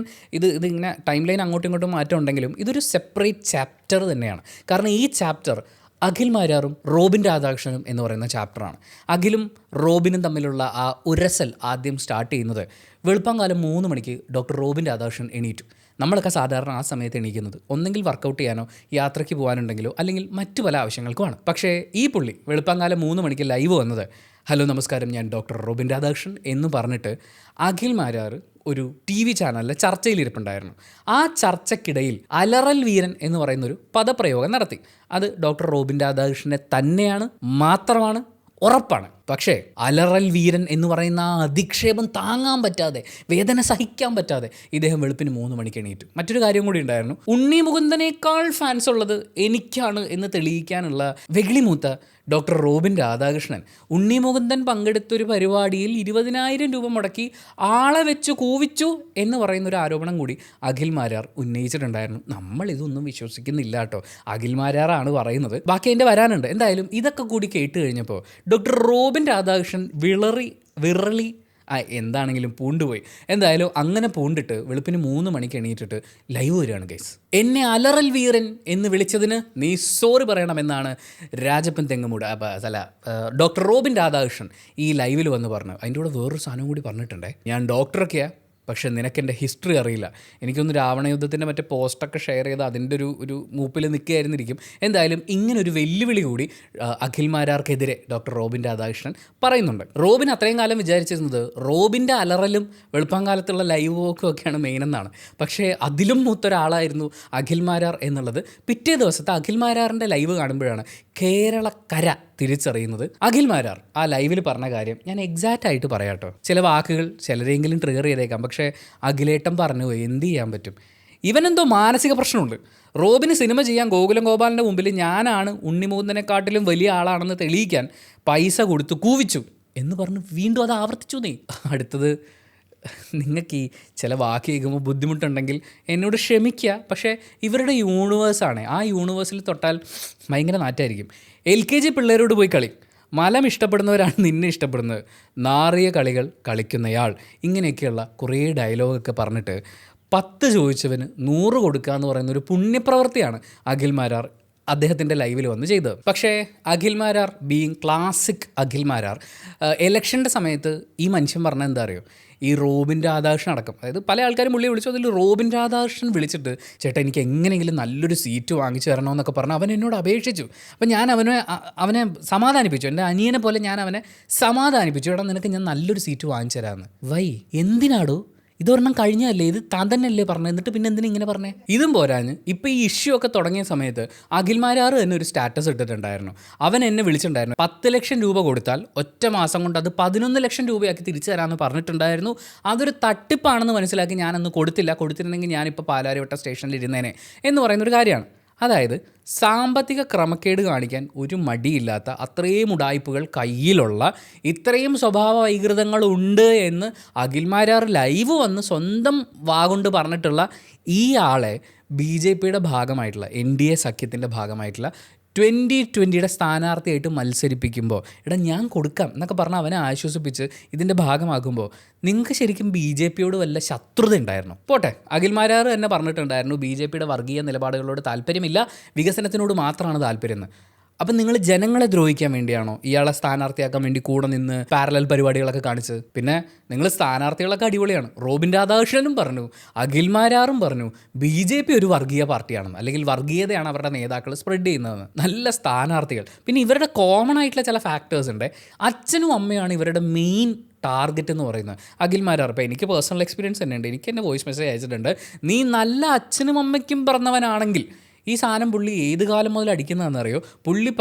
ഇതിങ്ങനെ ടൈം ലൈൻ അങ്ങോട്ടും ഇങ്ങോട്ടും മാറ്റം ഉണ്ടെങ്കിലും ഇതൊരു സെപ്പറേറ്റ് ചാപ്റ്റർ തന്നെയാണ്. കാരണം ഈ ചാപ്റ്റർ അഖിൽ മാരാറും റോബിൻ രാധാകൃഷ്ണനും എന്ന് പറയുന്ന ചാപ്റ്ററാണ്. അഖിലും റോബിനും തമ്മിലുള്ള ആ ഉരസൽ ആദ്യം സ്റ്റാർട്ട് ചെയ്യുന്നത് വെളുപ്പാങ്കാലം 3 മണിക്ക് ഡോക്ടർ റോബിൻ രാധാകൃഷ്ണൻ എണീറ്റു. നമ്മളൊക്കെ സാധാരണ ആ സമയത്ത് എണീക്കുന്നത് ഒന്നെങ്കിൽ വർക്കൗട്ട് ചെയ്യാനോ യാത്രയ്ക്ക് പോകാനുണ്ടെങ്കിലോ അല്ലെങ്കിൽ മറ്റു പല ആവശ്യങ്ങൾക്കുമാണ്. പക്ഷേ ഈ പുള്ളി വെളുപ്പാങ്കാലം 3 മണിക്ക് ലൈവ് വന്നത് ഹലോ നമസ്കാരം ഞാൻ ഡോക്ടർ റോബിൻ രാധാകൃഷ്ണൻ എന്ന് പറഞ്ഞിട്ട് അഖിൽ മാരാർ ഒരു TV ചാനലിലെ ചർച്ചയിലിരിപ്പുണ്ടായിരുന്നു. ആ ചർച്ചയ്ക്കിടയിൽ അലറൽ വീരൻ എന്ന് പറയുന്നൊരു പദപ്രയോഗം നടത്തി. അത് ഡോക്ടർ റോബിൻ രാധാകൃഷ്ണനെ തന്നെയാണ്, മാത്രമാണ്, ഉറപ്പാണ്. പക്ഷേ അലറൽ വീരൻ എന്ന് പറയുന്ന ആ അധിക്ഷേപം താങ്ങാൻ പറ്റാതെ, വേദന സഹിക്കാൻ പറ്റാതെ ഇദ്ദേഹം വെളുപ്പിന് 3 മണിക്ക് എണീറ്റു. മറ്റൊരു കാര്യം കൂടി ഉണ്ടായിരുന്നു, ഉണ്ണി മുകുന്ദനേക്കാൾ ഫാൻസ് ഉള്ളത് എനിക്കാണ് എന്ന് തെളിയിക്കാനുള്ള വെകിളിമൂത്ത ഡോക്ടർ റോബിൻ രാധാകൃഷ്ണൻ ഉണ്ണി മുകുന്ദൻ പങ്കെടുത്തൊരു പരിപാടിയിൽ 20,000 രൂപ മുടക്കി ആളെ വെച്ച് കൂവിച്ചു എന്ന് പറയുന്നൊരു ആരോപണം കൂടി അഖിൽ മാരാർ ഉന്നയിച്ചിട്ടുണ്ടായിരുന്നു. നമ്മളിതൊന്നും വിശ്വസിക്കുന്നില്ല കേട്ടോ, അഖിൽ മാരാറാണ് പറയുന്നത്, ബാക്കി അതിൻ്റെ വരാനുണ്ട്. എന്തായാലും ഇതൊക്കെ കൂടി കേട്ട് കഴിഞ്ഞപ്പോൾ ഡോക്ടർ റോബിൻ രാധാകൃഷ്ണൻ വിറളി എന്താണെങ്കിലും പൂണ്ടുപോയി. എന്തായാലും അങ്ങനെ പൂണ്ടിട്ട് വെളുപ്പിന് 3 മണിക്ക് എണീറ്റിട്ട് ലൈവ് വരികയാണ് ഗൈസ്. എന്നെ അലറൽ വീരൻ എന്ന് വിളിച്ചതിന് നീ സോറി പറയണമെന്നാണ് രാജപ്പൻ തെങ്ങുമൂട് ഡോക്ടർ റോബിൻ രാധാകൃഷ്ണൻ ഈ ലൈവിൽ വന്ന് പറഞ്ഞു. അതിൻ്റെ കൂടെ വേറൊരു സാധനം കൂടി പറഞ്ഞിട്ടുണ്ടേ, ഞാൻ ഡോക്ടറൊക്കെയാണ്, പക്ഷേ നിനക്കെൻ്റെ ഹിസ്റ്ററി അറിയില്ല. എനിക്കൊന്ന് രാവണ യുദ്ധത്തിൻ്റെ മറ്റേ പോസ്റ്റൊക്കെ ഷെയർ ചെയ്ത് അതിൻ്റെ ഒരു മൂപ്പിൽ നിൽക്കുകയായിരുന്നിരിക്കും. എന്തായാലും ഇങ്ങനൊരു വെല്ലുവിളി കൂടി അഖിൽ മാരാർക്കെതിരെ ഡോക്ടർ റോബിൻ രാധാകൃഷ്ണൻ പറയുന്നുണ്ട്. റോബിൻ അത്രയും കാലം വിചാരിച്ചിരുന്നത് റോബിൻ്റെ അലറലും വെളുപ്പാങ്കാലത്തുള്ള ലൈവ് വോക്കും ഒക്കെയാണ് മെയിനെന്നാണ്. പക്ഷേ അതിലും മൂത്തൊരാളായിരുന്നു അഖിൽ മാരാർ എന്നുള്ളത് പിറ്റേ ദിവസത്തെ അഖിൽ മാരാറിൻ്റെ ലൈവ് കാണുമ്പോഴാണ് കേരളക്കര തിരിച്ചറിയുന്നത്. അഖിൽ മാരാർ ആ ലൈവിൽ പറഞ്ഞ കാര്യം ഞാൻ എക്സാക്റ്റ് ആയിട്ട് പറയാം കേട്ടോ. ചില വാക്കുകൾ ചിലരെങ്കിലും ട്രിഗർ ചെയ്തേക്കാം, പക്ഷേ അഖിലേട്ടൻ പറഞ്ഞു പോയി, എന്ത് ചെയ്യാൻ പറ്റും. ഇവനെന്തോ മാനസിക പ്രശ്നമുണ്ട്. റോബിന് സിനിമ ചെയ്യാൻ ഗോകുലം ഗോപാലിൻ്റെ മുമ്പിൽ ഞാനാണ് ഉണ്ണിമുകുന്ദനെക്കാട്ടിലും വലിയ ആളാണെന്ന് തെളിയിക്കാൻ പൈസ കൊടുത്തു കൂവിച്ചു എന്ന് പറഞ്ഞ് വീണ്ടും അത് ആവർത്തിച്ചു. അടുത്തത് നിങ്ങൾക്ക് ഈ ചില വാക്ക് കേൾക്കുമ്പോൾ ബുദ്ധിമുട്ടുണ്ടെങ്കിൽ എന്നോട് ക്ഷമിക്കുക, പക്ഷേ ഇവരുടെ യൂണിവേഴ്സാണ്, ആ യൂണിവേഴ്സിൽ തൊട്ടാൽ ഭയങ്കര നാറ്റായിരിക്കും. LKG പിള്ളേരോട് പോയി കളി, മലം ഇഷ്ടപ്പെടുന്നവരാണ് നിന്നെ ഇഷ്ടപ്പെടുന്നത്, നാറിയ കളികൾ കളിക്കുന്നയാൾ, ഇങ്ങനെയൊക്കെയുള്ള കുറേ ഡയലോഗൊക്കെ പറഞ്ഞിട്ട് 10 ചോദിച്ചവന് 100 കൊടുക്കുക എന്ന് പറയുന്ന ഒരു പുണ്യപ്രവൃത്തിയാണ് അഖിൽ മാരാർ അദ്ദേഹത്തിൻ്റെ ലൈവിൽ വന്ന് ചെയ്തത്. പക്ഷേ അഖിൽ മാരാർ ബീയിങ് ക്ലാസിക് അഖിൽ മാരാർ ഇലക്ഷൻ്റെ സമയത്ത് ഈ മനുഷ്യൻ പറഞ്ഞാൽ എന്താ അറിയോ, ഈ റോബിൻ രാധാകൃഷ്ണൻ അടക്കം, അതായത് പല ആൾക്കാരും പുള്ളിയെ വിളിച്ചു, അതിൽ റോബിൻ രാധാകൃഷ്ണൻ വിളിച്ചിട്ട് ചേട്ടാ എനിക്ക് എങ്ങനെയെങ്കിലും നല്ലൊരു സീറ്റ് വാങ്ങിച്ചു തരണമെന്നൊക്കെ പറഞ്ഞ് അവൻ എന്നോട് അപേക്ഷിച്ചു. അപ്പം ഞാൻ അവനെ സമാധാനിപ്പിച്ചു, എൻ്റെ അനിയനെ പോലെ ഞാൻ അവനെ സമാധാനിപ്പിച്ചു, എടാ നിനക്ക് ഞാൻ നല്ലൊരു സീറ്റ് വാങ്ങിച്ചു തരാമെന്ന്. എന്തിനാടോ, ഇതൊരെണ്ണം കഴിഞ്ഞല്ലേ, ഇത് താൻ തന്നെയല്ലേ പറഞ്ഞത്, എന്നിട്ട് പിന്നെ എന്തിനാ ഇങ്ങനെ പറഞ്ഞേ. ഇതും പോരാഞ്ഞ് ഇപ്പോൾ ഈ ഇഷ്യൂ ഒക്കെ തുടങ്ങിയ സമയത്ത് അഖിൽ മാരാർ തന്നെ ഒരു സ്റ്റാറ്റസ് ഇട്ടിട്ടുണ്ടായിരുന്നു. അവൻ എന്നെ വിളിച്ചിട്ടുണ്ടായിരുന്നു, 10 ലക്ഷം രൂപ കൊടുത്താൽ ഒറ്റ മാസം കൊണ്ട് അത് 11 ലക്ഷം രൂപയാക്കി തിരിച്ചു തരാമെന്ന് പറഞ്ഞിട്ടുണ്ടായിരുന്നു. അതൊരു തട്ടിപ്പാണെന്ന് മനസ്സിലാക്കി ഞാനന്ന് കൊടുത്തിട്ടുണ്ടെങ്കിൽ ഞാനിപ്പോൾ പാലാരിവട്ട സ്റ്റേഷനിൽ ഇരുന്നേനെ എന്ന് പറയുന്നൊരു കാര്യമാണ്. അതായത് സാമ്പത്തിക ക്രമക്കേട് കാണിക്കാൻ ഒരു മടിയില്ലാത്ത അത്രയും ഉടായ്പകൾ കയ്യിലുള്ള ഇത്രയും സ്വഭാവ വൈകൃതങ്ങളുണ്ട് എന്ന് അഖിൽമാരാർ ലൈവ് വന്ന് സ്വന്തം വാഗൊണ്ട് പറഞ്ഞിട്ടുള്ള ഈ ആളെ BJPയുടെ ഭാഗമായിട്ടുള്ള NDA സഖ്യത്തിൻ്റെ ഭാഗമായിട്ടുള്ള 2020 സ്ഥാനാർത്ഥിയായിട്ട് മത്സരിപ്പിക്കുമ്പോൾ എടാ ഞാൻ കൊടുക്കാം എന്നൊക്കെ പറഞ്ഞ് അവനെ ആശ്വസിപ്പിച്ച് ഇതിൻ്റെ ഭാഗമാകുമ്പോൾ നിങ്ങൾക്ക് ശരിക്കും BJPയോട് വല്ല ശത്രുത ഉണ്ടായിരുന്നു? പോട്ടെ, അഖിൽമാരാർ തന്നെ പറഞ്ഞിട്ടുണ്ടായിരുന്നു BJPയുടെ വർഗീയ നിലപാടുകളോട് താല്പര്യമില്ല, വികസനത്തിനോട് മാത്രമാണ് താല്പര്യം എന്ന്. അപ്പം നിങ്ങൾ ജനങ്ങളെ ദ്രോഹിക്കാൻ വേണ്ടിയാണോ ഇയാളെ സ്ഥാനാർത്ഥിയാക്കാൻ വേണ്ടി കൂടെ നിന്ന് പാരലൽ പരിപാടികളൊക്കെ കാണിച്ചത്? പിന്നെ നിങ്ങൾ സ്ഥാനാർത്ഥികളൊക്കെ അടിപൊളിയാണ്. റോബിൻ രാധാകൃഷ്ണനും പറഞ്ഞു, അഖിൽമാരാറും പറഞ്ഞു BJP ഒരു വർഗീയ പാർട്ടിയാണെന്ന്, അല്ലെങ്കിൽ വർഗീയതയാണ് അവരുടെ നേതാക്കൾ സ്പ്രെഡ് ചെയ്യുന്നതെന്ന്. നല്ല സ്ഥാനാർത്ഥികൾ. പിന്നെ ഇവരുടെ കോമൺ ആയിട്ടുള്ള ചില ഫാക്ടേഴ്സ് ഉണ്ട്. അച്ഛനും അമ്മയാണ് ഇവരുടെ മെയിൻ ടാർഗറ്റ് എന്ന് പറയുന്നത്. അഖിൽമാരാർ, ഇപ്പോൾ എനിക്ക് പേഴ്സണൽ എക്സ്പീരിയൻസ് തന്നെ ഉണ്ട്. എനിക്ക് എന്നെ വോയിസ് മെസ്സേജ് അയച്ചിട്ടുണ്ട്, നീ നല്ല അച്ഛനും അമ്മയ്ക്കും പറഞ്ഞവനാണെങ്കിൽ ഈ സാധനം പുള്ളി ഏത് കാലം മുതൽ അടിക്കുന്നതെന്നറിയോ? പുള്ളി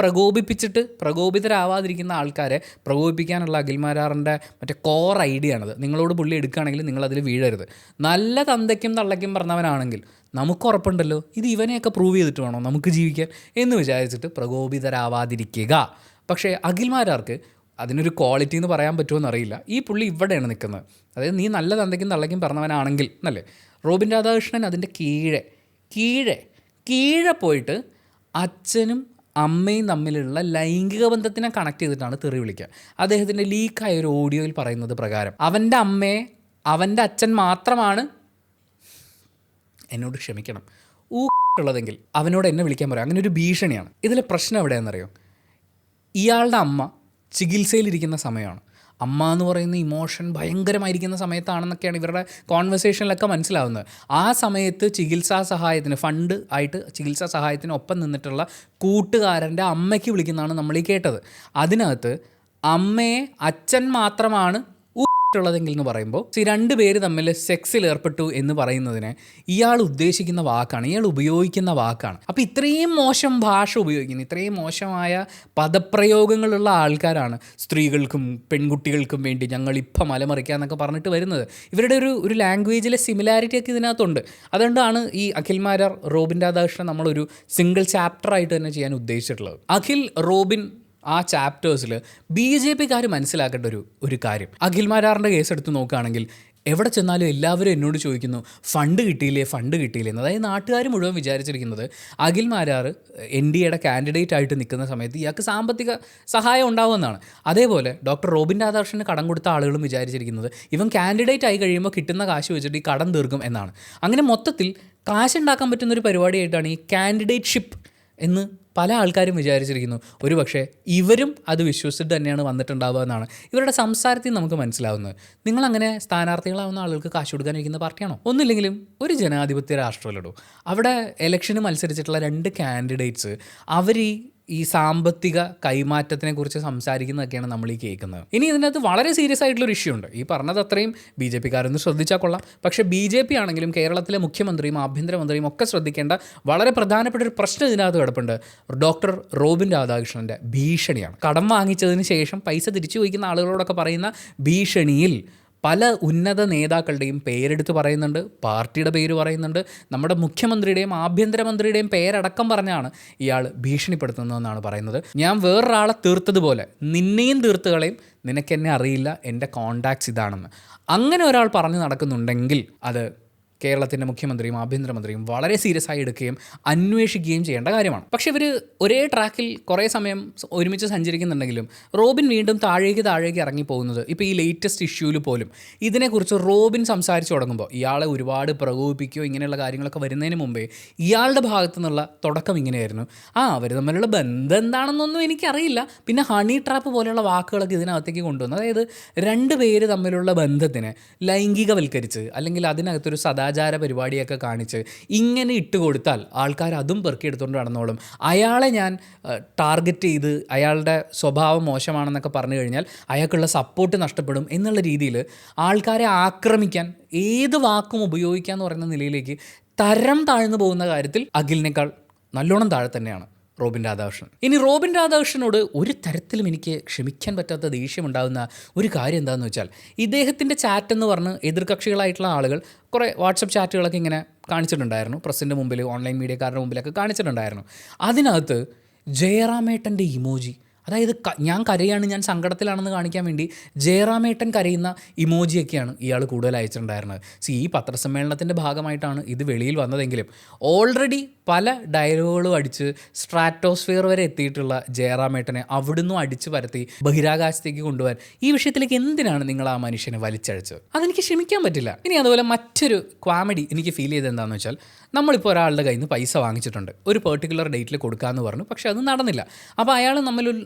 പ്രകോപിതരാവാതിരിക്കുന്ന ആൾക്കാരെ പ്രകോപിപ്പിക്കാനുള്ള അഖിൽമാരാറിൻ്റെ മറ്റേ കോർ ഐഡിയ ആണത്. നിങ്ങളോട് പുള്ളി എടുക്കുകയാണെങ്കിൽ നിങ്ങളതിൽ വീഴരുത്. നല്ല തന്തയ്ക്കും തള്ളയ്ക്കും പറഞ്ഞവനാണെങ്കിൽ നമുക്ക് ഉറപ്പുണ്ടല്ലോ ഇത് ഇവനെയൊക്കെ പ്രൂവ് ചെയ്തിട്ട് വേണോ നമുക്ക് ജീവിക്കാൻ എന്ന് വിചാരിച്ചിട്ട് പ്രകോപിതരാവാതിരിക്കുക. പക്ഷേ അഖിൽമാരാർക്ക് അതിനൊരു ക്വാളിറ്റി എന്ന് പറയാൻ പറ്റുമോ എന്നറിയില്ല. ഈ പുള്ളി ഇവിടെയാണ് നിൽക്കുന്നത്. അതായത് നീ നല്ല തന്തയ്ക്കും തള്ളയ്ക്കും പറഞ്ഞവനാണെങ്കിൽ എന്നല്ലേ. റോബിൻ രാധാകൃഷ്ണൻ അതിൻ്റെ കീഴെ പോയിട്ട് അച്ഛനും അമ്മയും തമ്മിലുള്ള ലൈംഗിക ബന്ധത്തിനെ കണക്ട് ചെയ്തിട്ടാണ് തെറി വിളിക്കുക. അദ്ദേഹത്തിൻ്റെ ലീക്കായ ഒരു ഓഡിയോയിൽ പറയുന്നത് പ്രകാരം അവൻ്റെ അമ്മയെ അവൻ്റെ അച്ഛൻ മാത്രമാണ്, എന്നോട് ക്ഷമിക്കണം, ഉള്ളതെങ്കിൽ അവനോട് എന്നെ വിളിക്കാൻ പറയും. അങ്ങനെ ഒരു ഭീഷണിയാണ്. ഇതിലെ പ്രശ്നം എവിടെയാണെന്നറിയോ? ഇയാളുടെ അമ്മ ചികിത്സയിലിരിക്കുന്ന സമയമാണ്. അമ്മ എന്ന് പറയുന്ന ഇമോഷൻ ഭയങ്കരമായിരിക്കുന്ന സമയത്താണെന്നൊക്കെയാണ് ഇവരുടെ കോൺവെർസേഷനിലൊക്കെ മനസ്സിലാവുന്നത്. ആ സമയത്ത് ചികിത്സാ സഹായത്തിന് ഫണ്ട് ആയിട്ട് ചികിത്സാ സഹായത്തിന് ഒപ്പം നിന്നിട്ടുള്ള കൂട്ടുകാരൻ്റെ അമ്മയ്ക്ക് വിളിക്കുന്നതാണ് നമ്മൾ ഈ കേട്ടത്. അതിനകത്ത് അമ്മയെ അച്ഛൻ മാത്രമാണ് ഉള്ളതെങ്കിൽ എന്ന് പറയുമ്പോൾ രണ്ട് പേര് തമ്മിൽ സെക്സിൽ ഏർപ്പെട്ടു എന്ന് പറയുന്നതിന് ഇയാൾ ഉദ്ദേശിക്കുന്ന വാക്കാണ്, ഇയാൾ ഉപയോഗിക്കുന്ന വാക്കാണ്. അപ്പോൾ ഇത്രയും മോശം ഭാഷ ഉപയോഗിക്കുന്ന, ഇത്രയും മോശമായ പദപ്രയോഗങ്ങളുള്ള ആൾക്കാരാണ് സ്ത്രീകൾക്കും പെൺകുട്ടികൾക്കും വേണ്ടി ഞങ്ങളിപ്പം മലമറിക്കുക എന്നൊക്കെ പറഞ്ഞിട്ട് വരുന്നത്. ഇവരുടെ ഒരു ലാംഗ്വേജിലെ സിമിലാരിറ്റി ഒക്കെ ഇതിനകത്തുണ്ട്. അതുകൊണ്ടാണ് ഈ അഖിൽമാരാർ റോബിൻ രാധാകൃഷ്ണൻ നമ്മളൊരു സിംഗിൾ ചാപ്റ്ററായിട്ട് തന്നെ ചെയ്യാൻ ഉദ്ദേശിച്ചിട്ടുള്ളത്. അഖിൽ റോബിൻ ആ ചാപ്റ്റേഴ്സിൽ BJPക്കാർ മനസ്സിലാക്കേണ്ട ഒരു കാര്യം, അഖിൽമാരാറിൻ്റെ കേസ് എടുത്ത് നോക്കുകയാണെങ്കിൽ എവിടെ ചെന്നാലും എല്ലാവരും എന്നോട് ചോദിക്കുന്നു ഫണ്ട് കിട്ടിയില്ലേ എന്ന്. അതായത് നാട്ടുകാർ മുഴുവൻ വിചാരിച്ചിരിക്കുന്നത് അഖിൽമാരാർ NDAയുടെ കാൻഡിഡേറ്റ് ആയിട്ട് നിൽക്കുന്ന സമയത്ത് ഇയാൾക്ക് സാമ്പത്തിക സഹായം ഉണ്ടാവുമെന്നാണ്. അതേപോലെ ഡോക്ടർ റോബിൻ രാധാകൃഷ്ണന് കടം കൊടുത്ത ആളുകളും വിചാരിച്ചിരിക്കുന്നത് ഇവൻ കാൻഡിഡേറ്റ് ആയി കഴിയുമ്പോൾ കിട്ടുന്ന കാശ് വെച്ചിട്ട് ഈ കടം തീർക്കും എന്നാണ്. അങ്ങനെ മൊത്തത്തിൽ കാശുണ്ടാക്കാൻ പറ്റുന്നൊരു പരിപാടിയായിട്ടാണ് ഈ കാൻഡിഡേറ്റ്ഷിപ്പ് എന്ന് പല ആൾക്കാരും വിചാരിച്ചിരിക്കുന്നു. ഒരു പക്ഷേ ഇവരും അത് വിശ്വസിച്ചിട്ട് തന്നെയാണ് വന്നിട്ടുണ്ടാവുക എന്നാണ് ഇവരുടെ സംസാരത്തിൽ നമുക്ക് മനസ്സിലാവുന്നത്. നിങ്ങളങ്ങനെ സ്ഥാനാർത്ഥികളാവുന്ന ആളുകൾക്ക് കാശ് കൊടുക്കാനിരിക്കുന്ന പാർട്ടിയാണോ? ഒന്നുമില്ലെങ്കിലും ഒരു ജനാധിപത്യ രാഷ്ട്രമല്ലടോ. അവിടെ ഇലക്ഷന് മത്സരിച്ചിട്ടുള്ള 2 കാൻഡിഡേറ്റ്സ് അവർ ഈ സാമ്പത്തിക കൈമാറ്റത്തിനെക്കുറിച്ച് സംസാരിക്കുന്നതൊക്കെയാണ് നമ്മൾ ഈ കേൾക്കുന്നത്. ഇനി ഇതിനകത്ത് വളരെ സീരിയസ് ആയിട്ടുള്ളൊരു ഇഷ്യൂ ഉണ്ട്. ഈ പറഞ്ഞത് അത്രയും BJPക്കാരൊന്ന് ശ്രദ്ധിച്ചാൽ കൊള്ളാം. പക്ഷേ BJP ആണെങ്കിലും കേരളത്തിലെ മുഖ്യമന്ത്രിയും ആഭ്യന്തരമന്ത്രിയും ഒക്കെ ശ്രദ്ധിക്കേണ്ട വളരെ പ്രധാനപ്പെട്ട ഒരു പ്രശ്നം ഇതിനകത്ത് കിടപ്പുണ്ട്. ഡോക്ടർ റോബിൻ രാധാകൃഷ്ണൻ്റെ ഭീഷണിയാണ്. കടം വാങ്ങിച്ചതിന് ശേഷം പൈസ തിരിച്ചു ചോദിക്കുന്ന ആളുകളോടൊക്കെ പറയുന്ന ഭീഷണിയിൽ പല ഉന്നത നേതാക്കളുടെയും പേരെടുത്ത് പറയുന്നുണ്ട്, പാർട്ടിയുടെ പേര് പറയുന്നുണ്ട്, നമ്മുടെ മുഖ്യമന്ത്രിയുടെയും ആഭ്യന്തരമന്ത്രിയുടെയും പേരടക്കം പറഞ്ഞാണ് ഇയാൾ ഭീഷണിപ്പെടുത്തുന്നതെന്നാണ് പറയുന്നത്. ഞാൻ വേറൊരാളെ തീർത്തതുപോലെ നിന്നെയും തീർത്തുകളെയും, നിനക്കെന്നെ അറിയില്ല, എൻ്റെ കോണ്ടാക്ട്സ് ഇതാണെന്ന്. അങ്ങനെ ഒരാൾ പറഞ്ഞു നടക്കുന്നുണ്ടെങ്കിൽ അത് കേരളത്തിൻ്റെ മുഖ്യമന്ത്രിയും ആഭ്യന്തരമന്ത്രിയും വളരെ സീരിയസ് ആയി എടുക്കുകയും അന്വേഷിക്കുകയും ചെയ്യേണ്ട കാര്യമാണ്. പക്ഷേ ഇവർ ഒരേ ട്രാക്കിൽ കുറേ സമയം ഒരുമിച്ച് സഞ്ചരിക്കുന്നുണ്ടെങ്കിലും റോബിൻ വീണ്ടും താഴേക്ക് ഇറങ്ങി പോകുന്നത് ഇപ്പോൾ ഈ ലേറ്റസ്റ്റ് ഇഷ്യൂവിൽ പോലും ഇതിനെക്കുറിച്ച് റോബിൻ സംസാരിച്ച് തുടങ്ങുമ്പോൾ ഇയാളെ ഒരുപാട് പ്രകോപിപ്പിക്കുകയോ ഇങ്ങനെയുള്ള കാര്യങ്ങളൊക്കെ വരുന്നതിന് മുമ്പേ ഇയാളുടെ ഭാഗത്തു നിന്നുള്ള തുടക്കം ഇങ്ങനെയായിരുന്നു. അവർ തമ്മിലുള്ള ബന്ധം എന്താണെന്നൊന്നും എനിക്കറിയില്ല, പിന്നെ ഹണി ട്രാപ്പ് പോലെയുള്ള വാക്കുകളൊക്കെ ഇതിനകത്തേക്ക് കൊണ്ടുവന്നു. അതായത് 2 പേര് തമ്മിലുള്ള ബന്ധത്തിനെ ലൈംഗികവൽക്കരിച്ച് അല്ലെങ്കിൽ അതിനകത്തൊരു സദാചാര പരിപാടിയൊക്കെ കാണിച്ച് ഇങ്ങനെ ഇട്ട് കൊടുത്താൽ ആൾക്കാർ അതും പെറുക്കിയെടുത്തുകൊണ്ട് നടന്നോളും. അയാളെ ഞാൻ ടാർഗറ്റ് ചെയ്ത് അയാളുടെ സ്വഭാവം മോശമാണെന്നൊക്കെ പറഞ്ഞു കഴിഞ്ഞാൽ അയാൾക്കുള്ള സപ്പോർട്ട് നഷ്ടപ്പെടും എന്നുള്ള രീതിയിൽ ആൾക്കാരെ ആക്രമിക്കാൻ ഏത് വാക്കും ഉപയോഗിക്കുക എന്ന് പറയുന്ന നിലയിലേക്ക് തരം താഴ്ന്നു പോകുന്ന കാര്യത്തിൽ അഖിലിനേക്കാൾ നല്ലോണം താഴെ തന്നെയാണ് റോബിൻ രാധാകൃഷ്ണൻ. ഇനി റോബിൻ രാധാകൃഷ്ണനോട് ഒരു തരത്തിലും എനിക്ക് ക്ഷമിക്കാൻ പറ്റാത്ത ദേഷ്യമുണ്ടാകുന്ന ഒരു കാര്യം എന്താണെന്ന് വെച്ചാൽ, ഇദ്ദേഹത്തിൻ്റെ ചാറ്റ് എന്ന് പറഞ്ഞ് എതിർകക്ഷികളായിട്ടുള്ള ആളുകൾ കുറേ വാട്സപ്പ് ചാറ്റുകളൊക്കെ ഇങ്ങനെ കാണിച്ചിട്ടുണ്ടായിരുന്നു. പ്രസിൻ്റെ മുമ്പിൽ, ഓൺലൈൻ മീഡിയക്കാരുടെ മുമ്പിലൊക്കെ കാണിച്ചിട്ടുണ്ടായിരുന്നു. അതിനകത്ത് ജയറാമേട്ടൻ്റെ ഇമോജി, അതായത് ഞാൻ കരയാണ്, ഞാൻ സങ്കടത്തിലാണെന്ന് കാണിക്കാൻ വേണ്ടി ജയറാമേട്ടൻ കരയുന്ന ഇമോജിയൊക്കെയാണ് ഇയാൾ കൂടുതൽ അയച്ചിട്ടുണ്ടായിരുന്നത്. ഈ പത്രസമ്മേളനത്തിൻ്റെ ഭാഗമായിട്ടാണ് ഇത് വെളിയിൽ വന്നതെങ്കിലും ഓൾറെഡി പല ഡയലോഗുകളും അടിച്ച് സ്ട്രാറ്റോസ്ഫിയർ വരെ എത്തിയിട്ടുള്ള ജയറാമേട്ടനെ അവിടുന്ന് അടിച്ചു പരത്തി ബഹിരാകാശത്തേക്ക് കൊണ്ടുപോകാൻ ഈ വിഷയത്തിലേക്ക് എന്തിനാണ് നിങ്ങൾ ആ മനുഷ്യനെ വലിച്ചഴച്ചത്? അതെനിക്ക് ക്ഷമിക്കാൻ പറ്റില്ല. ഇനി അതുപോലെ മറ്റൊരു കോമഡി എനിക്ക് ഫീൽ ചെയ്തത് എന്താണെന്ന് വെച്ചാൽ, നമ്മളിപ്പോൾ ഒരാളുടെ കയ്യിൽ നിന്ന് പൈസ വാങ്ങിച്ചിട്ടുണ്ട്, ഒരു പെർട്ടിക്കുലർ ഡേറ്റിൽ കൊടുക്കാമെന്ന് പറഞ്ഞു, പക്ഷേ അത് നടന്നില്ല. അപ്പോൾ അയാൾ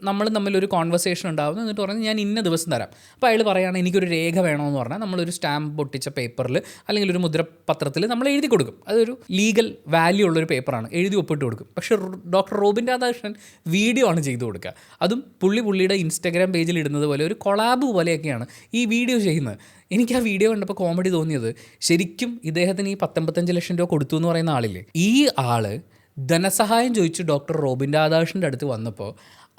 നമ്മൾ തമ്മിലൊരു കോൺവെർസേഷൻ ഉണ്ടാകുന്നു. എന്നിട്ട് പറഞ്ഞ് ഞാൻ ഇന്ന ദിവസം തരാം. അപ്പോൾ അയാൾ പറയുകയാണ് എനിക്കൊരു രേഖ വേണമെന്ന് പറഞ്ഞാൽ നമ്മളൊരു സ്റ്റാമ്പ് ഒട്ടിച്ച പേപ്പറിൽ അല്ലെങ്കിൽ ഒരു മുദ്രപത്രത്തിൽ നമ്മൾ എഴുതി കൊടുക്കും. അതൊരു ലീഗൽ വാല്യൂ ഉള്ളൊരു പേപ്പറാണ്, എഴുതി ഒപ്പിട്ട് കൊടുക്കും. പക്ഷേ ഡോക്ടർ റോബിൻ രാധാകൃഷ്ണൻ വീഡിയോ ആണ് ചെയ്തു കൊടുക്കുക. അതും പുള്ളിയുടെ ഇൻസ്റ്റാഗ്രാം പേജിൽ ഇടുന്നത് പോലെ ഒരു കൊളാബ് പോലെയൊക്കെയാണ് ഈ വീഡിയോ ചെയ്യുന്നത്. എനിക്ക് ആ വീഡിയോ കണ്ടപ്പോൾ കോമഡി തോന്നിയത്, ശരിക്കും ഇദ്ദേഹത്തിന് ഈ 55 ലക്ഷം രൂപ കൊടുത്തു എന്ന് പറയുന്ന ആളില്ലേ, ഈ ആൾ ധനസഹായം ചോദിച്ച് ഡോക്ടർ റോബിൻ രാധാകൃഷ്ണൻ്റെ അടുത്ത് വന്നപ്പോൾ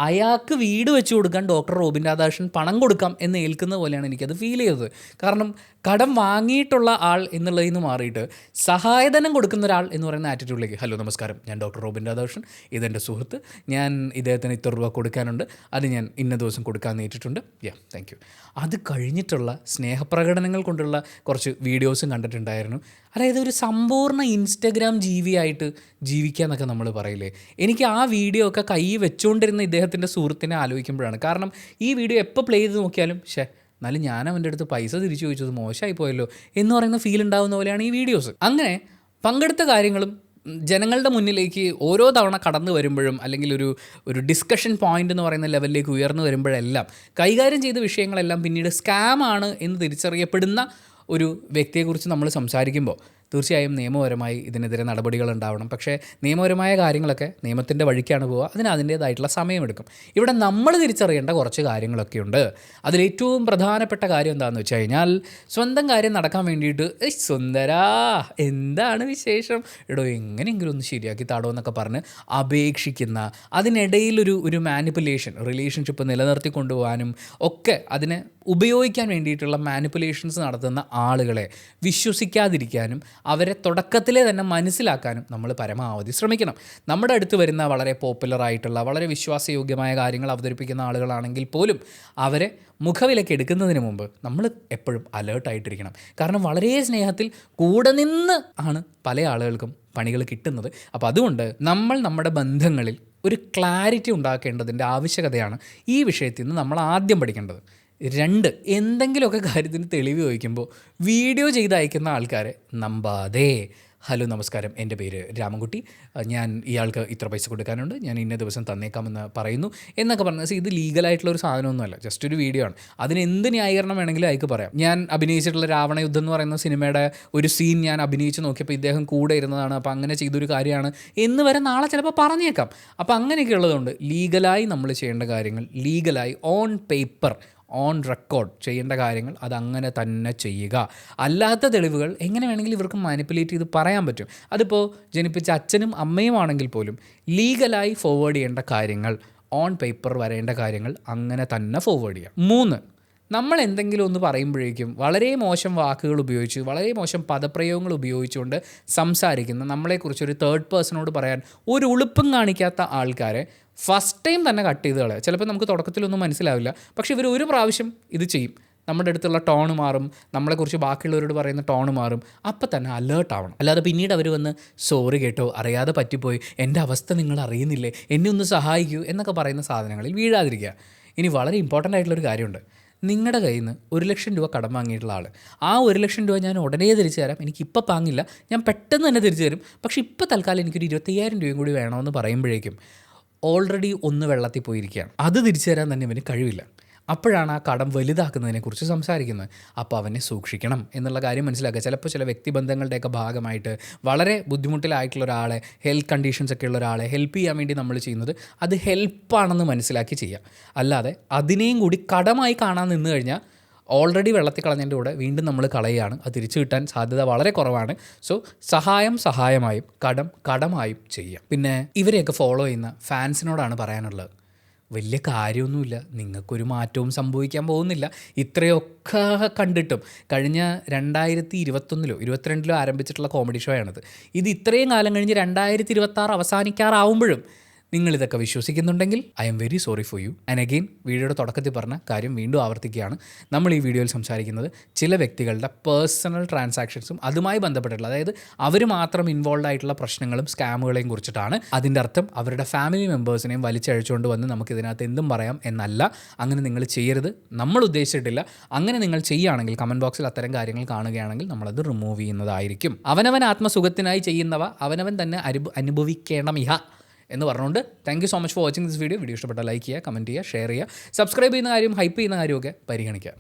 അയാൾക്ക് വീട് വെച്ച് കൊടുക്കാൻ ഡോക്ടർ റോബിൻ രാധാകൃഷ്ണൻ പണം കൊടുക്കാം എന്ന് ഏൽക്കുന്ന പോലെയാണ് എനിക്കത് ഫീൽ ചെയ്തത്. കാരണം കടം വാങ്ങിയിട്ടുള്ള ആൾ എന്നുള്ളതിൽ നിന്ന് മാറിയിട്ട് സഹായധനം കൊടുക്കുന്ന ഒരാൾ എന്ന് പറയുന്ന ആറ്റിറ്റ്യൂഡിലേക്ക്, ഹലോ നമസ്കാരം, ഞാൻ ഡോക്ടർ റോബിൻ രാധാകൃഷ്ണൻ, ഇതെൻ്റെ സുഹൃത്ത്, ഞാൻ ഇദ്ദേഹത്തിന് ഇത്ര രൂപ കൊടുക്കാനുണ്ട്, അത് ഞാൻ ഇന്ന ദിവസം കൊടുക്കാൻ നേരിട്ടുണ്ട്, താങ്ക് യു. അത് കഴിഞ്ഞിട്ടുള്ള സ്നേഹപ്രകടനങ്ങൾ കൊണ്ടുള്ള കുറച്ച് വീഡിയോസും കണ്ടിട്ടുണ്ടായിരുന്നു. അതായത് ഒരു സമ്പൂർണ്ണ ഇൻസ്റ്റഗ്രാം ജീവിയായിട്ട് ജീവിക്കുക എന്നൊക്കെ നമ്മൾ പറയില്ലേ. എനിക്ക് ആ വീഡിയോ ഒക്കെ കൈ വെച്ചുകൊണ്ടിരുന്ന ഇദ്ദേഹത്തിൻ്റെ സുഹൃത്തിനെ ആലോചിക്കുമ്പോഴാണ്. കാരണം ഈ വീഡിയോ എപ്പോൾ പ്ലേ ചെയ്ത് നോക്കിയാലും എന്നാലും ഞാൻ അവൻ്റെ അടുത്ത് പൈസ തിരിച്ചു ചോദിച്ചത് മോശമായി പോയല്ലോ എന്ന് പറയുന്ന ഫീൽ ഉണ്ടാകുന്ന പോലെയാണ് ഈ വീഡിയോസ്. അങ്ങനെ പങ്കെടുത്ത കാര്യങ്ങളും ജനങ്ങളുടെ മുന്നിലേക്ക് ഓരോ തവണ കടന്നു വരുമ്പോഴും, അല്ലെങ്കിൽ ഒരു ഡിസ്കഷൻ പോയിൻ്റ് എന്ന് പറയുന്ന ലെവലിലേക്ക് ഉയർന്നു വരുമ്പോഴെല്ലാം കൈകാര്യം ചെയ്ത വിഷയങ്ങളെല്ലാം പിന്നീട് സ്കാമാണ് എന്ന് തിരിച്ചറിയപ്പെടുന്ന ഒരു വ്യക്തിയെക്കുറിച്ച് നമ്മൾ സംസാരിക്കുമ്പോൾ തീർച്ചയായും നിയമപരമായി ഇതിനെതിരെ നടപടികൾ ഉണ്ടാവണം. പക്ഷേ നിയമപരമായ കാര്യങ്ങളൊക്കെ നിയമത്തിൻ്റെ വഴിക്കാണ് പോവുക, അതിന് അതിൻ്റേതായിട്ടുള്ള സമയമെടുക്കും. ഇവിടെ നമ്മൾ തിരിച്ചറിയേണ്ട കുറച്ച് കാര്യങ്ങളൊക്കെയുണ്ട്. അതിലേറ്റവും പ്രധാനപ്പെട്ട കാര്യം എന്താണെന്ന് വെച്ച് കഴിഞ്ഞാൽ, സ്വന്തം കാര്യം നടക്കാൻ വേണ്ടിയിട്ട് സുന്ദരാ എന്താണ് വിശേഷം, എടോ എങ്ങനെയെങ്കിലും ഒന്ന് ശരിയാക്കി താടോ എന്നൊക്കെ പറഞ്ഞ് അപേക്ഷിക്കുന്ന, അതിനിടയിലൊരു മാനിപ്പുലേഷൻ, റിലേഷൻഷിപ്പ് നിലനിർത്തി കൊണ്ടുപോകാനും ഒക്കെ അതിനെ ഉപയോഗിക്കാൻ വേണ്ടിയിട്ടുള്ള മാനിപ്പുലേഷൻസ് നടത്തുന്ന ആളുകളെ വിശ്വസിക്കാതിരിക്കാനും അവരെ തുടക്കത്തിലെ തന്നെ മനസ്സിലാക്കാനും നമ്മൾ പരമാവധി ശ്രമിക്കണം. നമ്മുടെ അടുത്ത് വരുന്ന വളരെ പോപ്പുലറായിട്ടുള്ള, വളരെ വിശ്വാസയോഗ്യമായ കാര്യങ്ങൾ അവതരിപ്പിക്കുന്ന ആളുകളാണെങ്കിൽ പോലും അവരെ മുഖവിലയ്ക്ക് എടുക്കുന്നതിന് മുമ്പ് നമ്മൾ എപ്പോഴും അലേർട്ടായിട്ടിരിക്കണം. കാരണം വളരെ സ്നേഹത്തിൽ കൂടെ നിന്ന് ആണ് പല ആളുകൾക്കും പണികൾ കിട്ടുന്നത്. അപ്പോൾ അതുകൊണ്ട് നമ്മൾ നമ്മുടെ ബന്ധങ്ങളിൽ ഒരു ക്ലാരിറ്റി ഉണ്ടാക്കേണ്ടതിൻ്റെ ആവശ്യകതയാണ് ഈ വിഷയത്തിൽ നിന്ന് നമ്മൾ ആദ്യം പഠിക്കേണ്ടത്. 2, എന്തെങ്കിലുമൊക്കെ കാര്യത്തിന് തെളിവ് ചോദിക്കുമ്പോൾ വീഡിയോ ചെയ്ത് അയക്കുന്ന ആൾക്കാരെ നമ്പാതെ, ഹലോ നമസ്കാരം, എൻ്റെ പേര് രാമൻകുട്ടി, ഞാൻ ഇയാൾക്ക് ഇത്ര പൈസ കൊടുക്കാനുണ്ട്, ഞാൻ ഇന്ന ദിവസം തന്നേക്കാമെന്ന് പറയുന്നു എന്നൊക്കെ പറഞ്ഞാൽ ഇത് ലീഗലായിട്ടുള്ള ഒരു സാധനമൊന്നുമല്ല, ജസ്റ്റ് ഒരു വീഡിയോ ആണ്. അതിന് എന്ത് ന്യായീകരണം വേണമെങ്കിലും അയക്ക് പറയാം. ഞാൻ അഭിനയിച്ചിട്ടുള്ള രാവണ യുദ്ധം എന്ന് പറയുന്ന സിനിമയുടെ ഒരു സീൻ ഞാൻ അഭിനയിച്ച് നോക്കിയപ്പോൾ ഇദ്ദേഹം കൂടെ ഇരുന്നതാണ്, അപ്പോൾ അങ്ങനെ ചെയ്തൊരു കാര്യമാണ് എന്ന് വരെ നാളെ ചിലപ്പോൾ പറഞ്ഞേക്കാം. അപ്പോൾ അങ്ങനെയൊക്കെ ഉള്ളതുകൊണ്ട് ലീഗലായി നമ്മൾ ചെയ്യേണ്ട കാര്യങ്ങൾ ലീഗലായി ഓൺ പേപ്പർ, ഓൺ റെക്കോർഡ് ചെയ്യേണ്ട കാര്യങ്ങൾ അതങ്ങനെ തന്നെ ചെയ്യുക. അല്ലാത്ത തെളിവുകൾ എങ്ങനെ വേണമെങ്കിലും ഇവർക്ക് മാനിപ്പുലേറ്റ് ചെയ്ത് പറയാൻ പറ്റും. അതിപ്പോൾ ജനിപ്പിച്ച അച്ഛനും അമ്മയും ആണെങ്കിൽ പോലും ലീഗലായി ഫോർവേഡ് ചെയ്യേണ്ട കാര്യങ്ങൾ, ഓൺ പേപ്പർ വരേണ്ട കാര്യങ്ങൾ അങ്ങനെ തന്നെ ഫോർവേഡ് ചെയ്യാം. 3, നമ്മൾ എന്തെങ്കിലും ഒന്ന് പറയുമ്പോഴേക്കും വളരെ മോശം വാക്കുകൾ ഉപയോഗിച്ച്, വളരെ മോശം പദപ്രയോഗങ്ങൾ ഉപയോഗിച്ചുകൊണ്ട് സംസാരിക്കുന്ന, നമ്മളെക്കുറിച്ചൊരു തേർഡ് പേഴ്സണോട് പറയാൻ ഒരു ഉളുപ്പും കാണിക്കാത്ത ആൾക്കാരെ ഫസ്റ്റ് ടൈം തന്നെ കട്ട് ചെയ്ത് കളയുക. ചിലപ്പോൾ നമുക്ക് തുടക്കത്തിലൊന്നും മനസ്സിലാവില്ല, പക്ഷേ ഇവർ ഒരു പ്രാവശ്യം ഇത് ചെയ്യും, നമ്മുടെ അടുത്തുള്ള ടോണ് മാറും, നമ്മളെക്കുറിച്ച് ബാക്കിയുള്ളവരോട് പറയുന്ന ടോണ് മാറും, അപ്പം തന്നെ അലേർട്ട് ആവണം. അല്ലാതെ പിന്നീട് അവർ വന്ന് സോറി കേട്ടോ, അറിയാതെ പറ്റിപ്പോയി, എൻ്റെ അവസ്ഥ നിങ്ങൾ അറിയുന്നില്ലേ, എന്നെ ഒന്ന് സഹായിക്കൂ എന്നൊക്കെ പറയുന്ന സാധനങ്ങളിൽ വീഴാതിരിക്കുക. ഇനി വളരെ ഇമ്പോർട്ടൻ്റ് ആയിട്ടുള്ളൊരു കാര്യമുണ്ട്. നിങ്ങളുടെ കയ്യിൽ നിന്ന് 1 ലക്ഷം രൂപ കടം വാങ്ങിയിട്ടുള്ള ആൾ, ആ 1 ലക്ഷം രൂപ ഞാൻ ഉടനെ തിരിച്ചു തരാം, എനിക്കിപ്പോൾ പാങ്ങില്ല, ഞാൻ പെട്ടെന്ന് തന്നെ തിരിച്ചു തരും, പക്ഷേ ഇപ്പോൾ തൽക്കാലം എനിക്കൊരു 25,000 രൂപയും കൂടി വേണമെന്ന് പറയുമ്പോഴേക്കും ഓൾറെഡി ഒന്ന് വെള്ളത്തിൽ പോയിരിക്കുകയാണ്. അത് തിരിച്ചു തരാൻ തന്നെ ഇവന് കഴിവില്ല. അപ്പോഴാണ് ആ കടം വലുതാക്കുന്നതിനെക്കുറിച്ച് സംസാരിക്കുന്നത്. അപ്പോൾ അവനെ സൂക്ഷിക്കണം എന്നുള്ള കാര്യം മനസ്സിലാക്കുക. ചിലപ്പോൾ ചില വ്യക്തിബന്ധങ്ങളുടെയൊക്കെ ഭാഗമായിട്ട് വളരെ ബുദ്ധിമുട്ടിലായിട്ടുള്ള ഒരാളെ, ഹെൽത്ത് കണ്ടീഷൻസ് ഒക്കെ ഉള്ള ഒരാളെ ഹെൽപ്പ് ചെയ്യാൻ വേണ്ടി നമ്മൾ ചെയ്യുന്നത് അത് ഹെൽപ്പാണെന്ന് മനസ്സിലാക്കി ചെയ്യുക. അല്ലാതെ അതിനെയും കൂടി കടമായി കാണാൻ നിന്ന് കഴിഞ്ഞാൽ ഓൾറെഡി വെള്ളത്തിൽ കളഞ്ഞതിൻ്റെ കൂടെ വീണ്ടും നമ്മൾ കളയുകയാണ്. അത് തിരിച്ചു കിട്ടാൻ സാധ്യത വളരെ കുറവാണ്. സോ സഹായമായും കടമായും ചെയ്യാം. പിന്നെ ഇവരെയൊക്കെ ഫോളോ ചെയ്യുന്ന ഫാൻസിനോടാണ് പറയാനുള്ളത്, വലിയ കാര്യമൊന്നുമില്ല, നിങ്ങൾക്കൊരു മാറ്റവും സംഭവിക്കാൻ പോകുന്നില്ല. ഇത്രയൊക്കെ കണ്ടിട്ടും കഴിഞ്ഞ 2021-22 ആരംഭിച്ചിട്ടുള്ള കോമഡി ഷോയാണിത്. ഇത് ഇത്രയും കാലം കഴിഞ്ഞ് 2026 അവസാനിക്കാറാവുമ്പോഴും നിങ്ങളിതൊക്കെ വിശ്വസിക്കുന്നുണ്ടെങ്കിൽ I'm very sorry for you. And again വീഡിയോയുടെ തുടക്കത്തിൽ പറഞ്ഞ കാര്യം വീണ്ടും ആവർത്തിക്കുകയാണ്. നമ്മൾ ഈ വീഡിയോയിൽ സംസാരിക്കുന്നത് ചില വ്യക്തികളുടെ പേഴ്സണൽ ട്രാൻസാക്ഷൻസും അതുമായി ബന്ധപ്പെട്ടിട്ടുള്ള, അതായത് അവർ മാത്രം ഇൻവോൾവ് ആയിട്ടുള്ള പ്രശ്നങ്ങളും സ്കാമുകളെയും കുറിച്ചിട്ടാണ്. അതിൻ്റെ അർത്ഥം അവരുടെ ഫാമിലി മെമ്പേഴ്സിനെയും വലിച്ചഴിച്ചുകൊണ്ട് വന്ന് നമുക്ക് ഇതിനകത്ത് എന്തും പറയാം എന്നല്ല. അങ്ങനെ നിങ്ങൾ ചെയ്യരുത്, നമ്മൾ ഉദ്ദേശിച്ചിട്ടില്ല. അങ്ങനെ നിങ്ങൾ ചെയ്യുകയാണെങ്കിൽ കമൻറ്റ് ബോക്സിൽ അത്തരം കാര്യങ്ങൾ കാണുകയാണെങ്കിൽ നമ്മളത് റിമൂവ് ചെയ്യുന്നതായിരിക്കും. അവനവൻ ആത്മസുഖത്തിനായി ചെയ്യുന്നവ അവനവൻ തന്നെ അനുഭവിക്കണം എന്ന് പറഞ്ഞുകൊണ്ട് thank you so much for watching this video. Video ഇഷ്ടപ്പെട്ടാൽ ലൈക്ക് ചെയ്യുക, കമൻറ്റ് ചെയ്യുക, ഷെയർ ചെയ്യുക, സബ്സ്ക്രൈബ് ചെയ്യുന്ന കാര്യം, ഹൈപ്പ് ചെയ്യുന്ന കാര്യമൊക്കെ പരിഗണിക്കുക.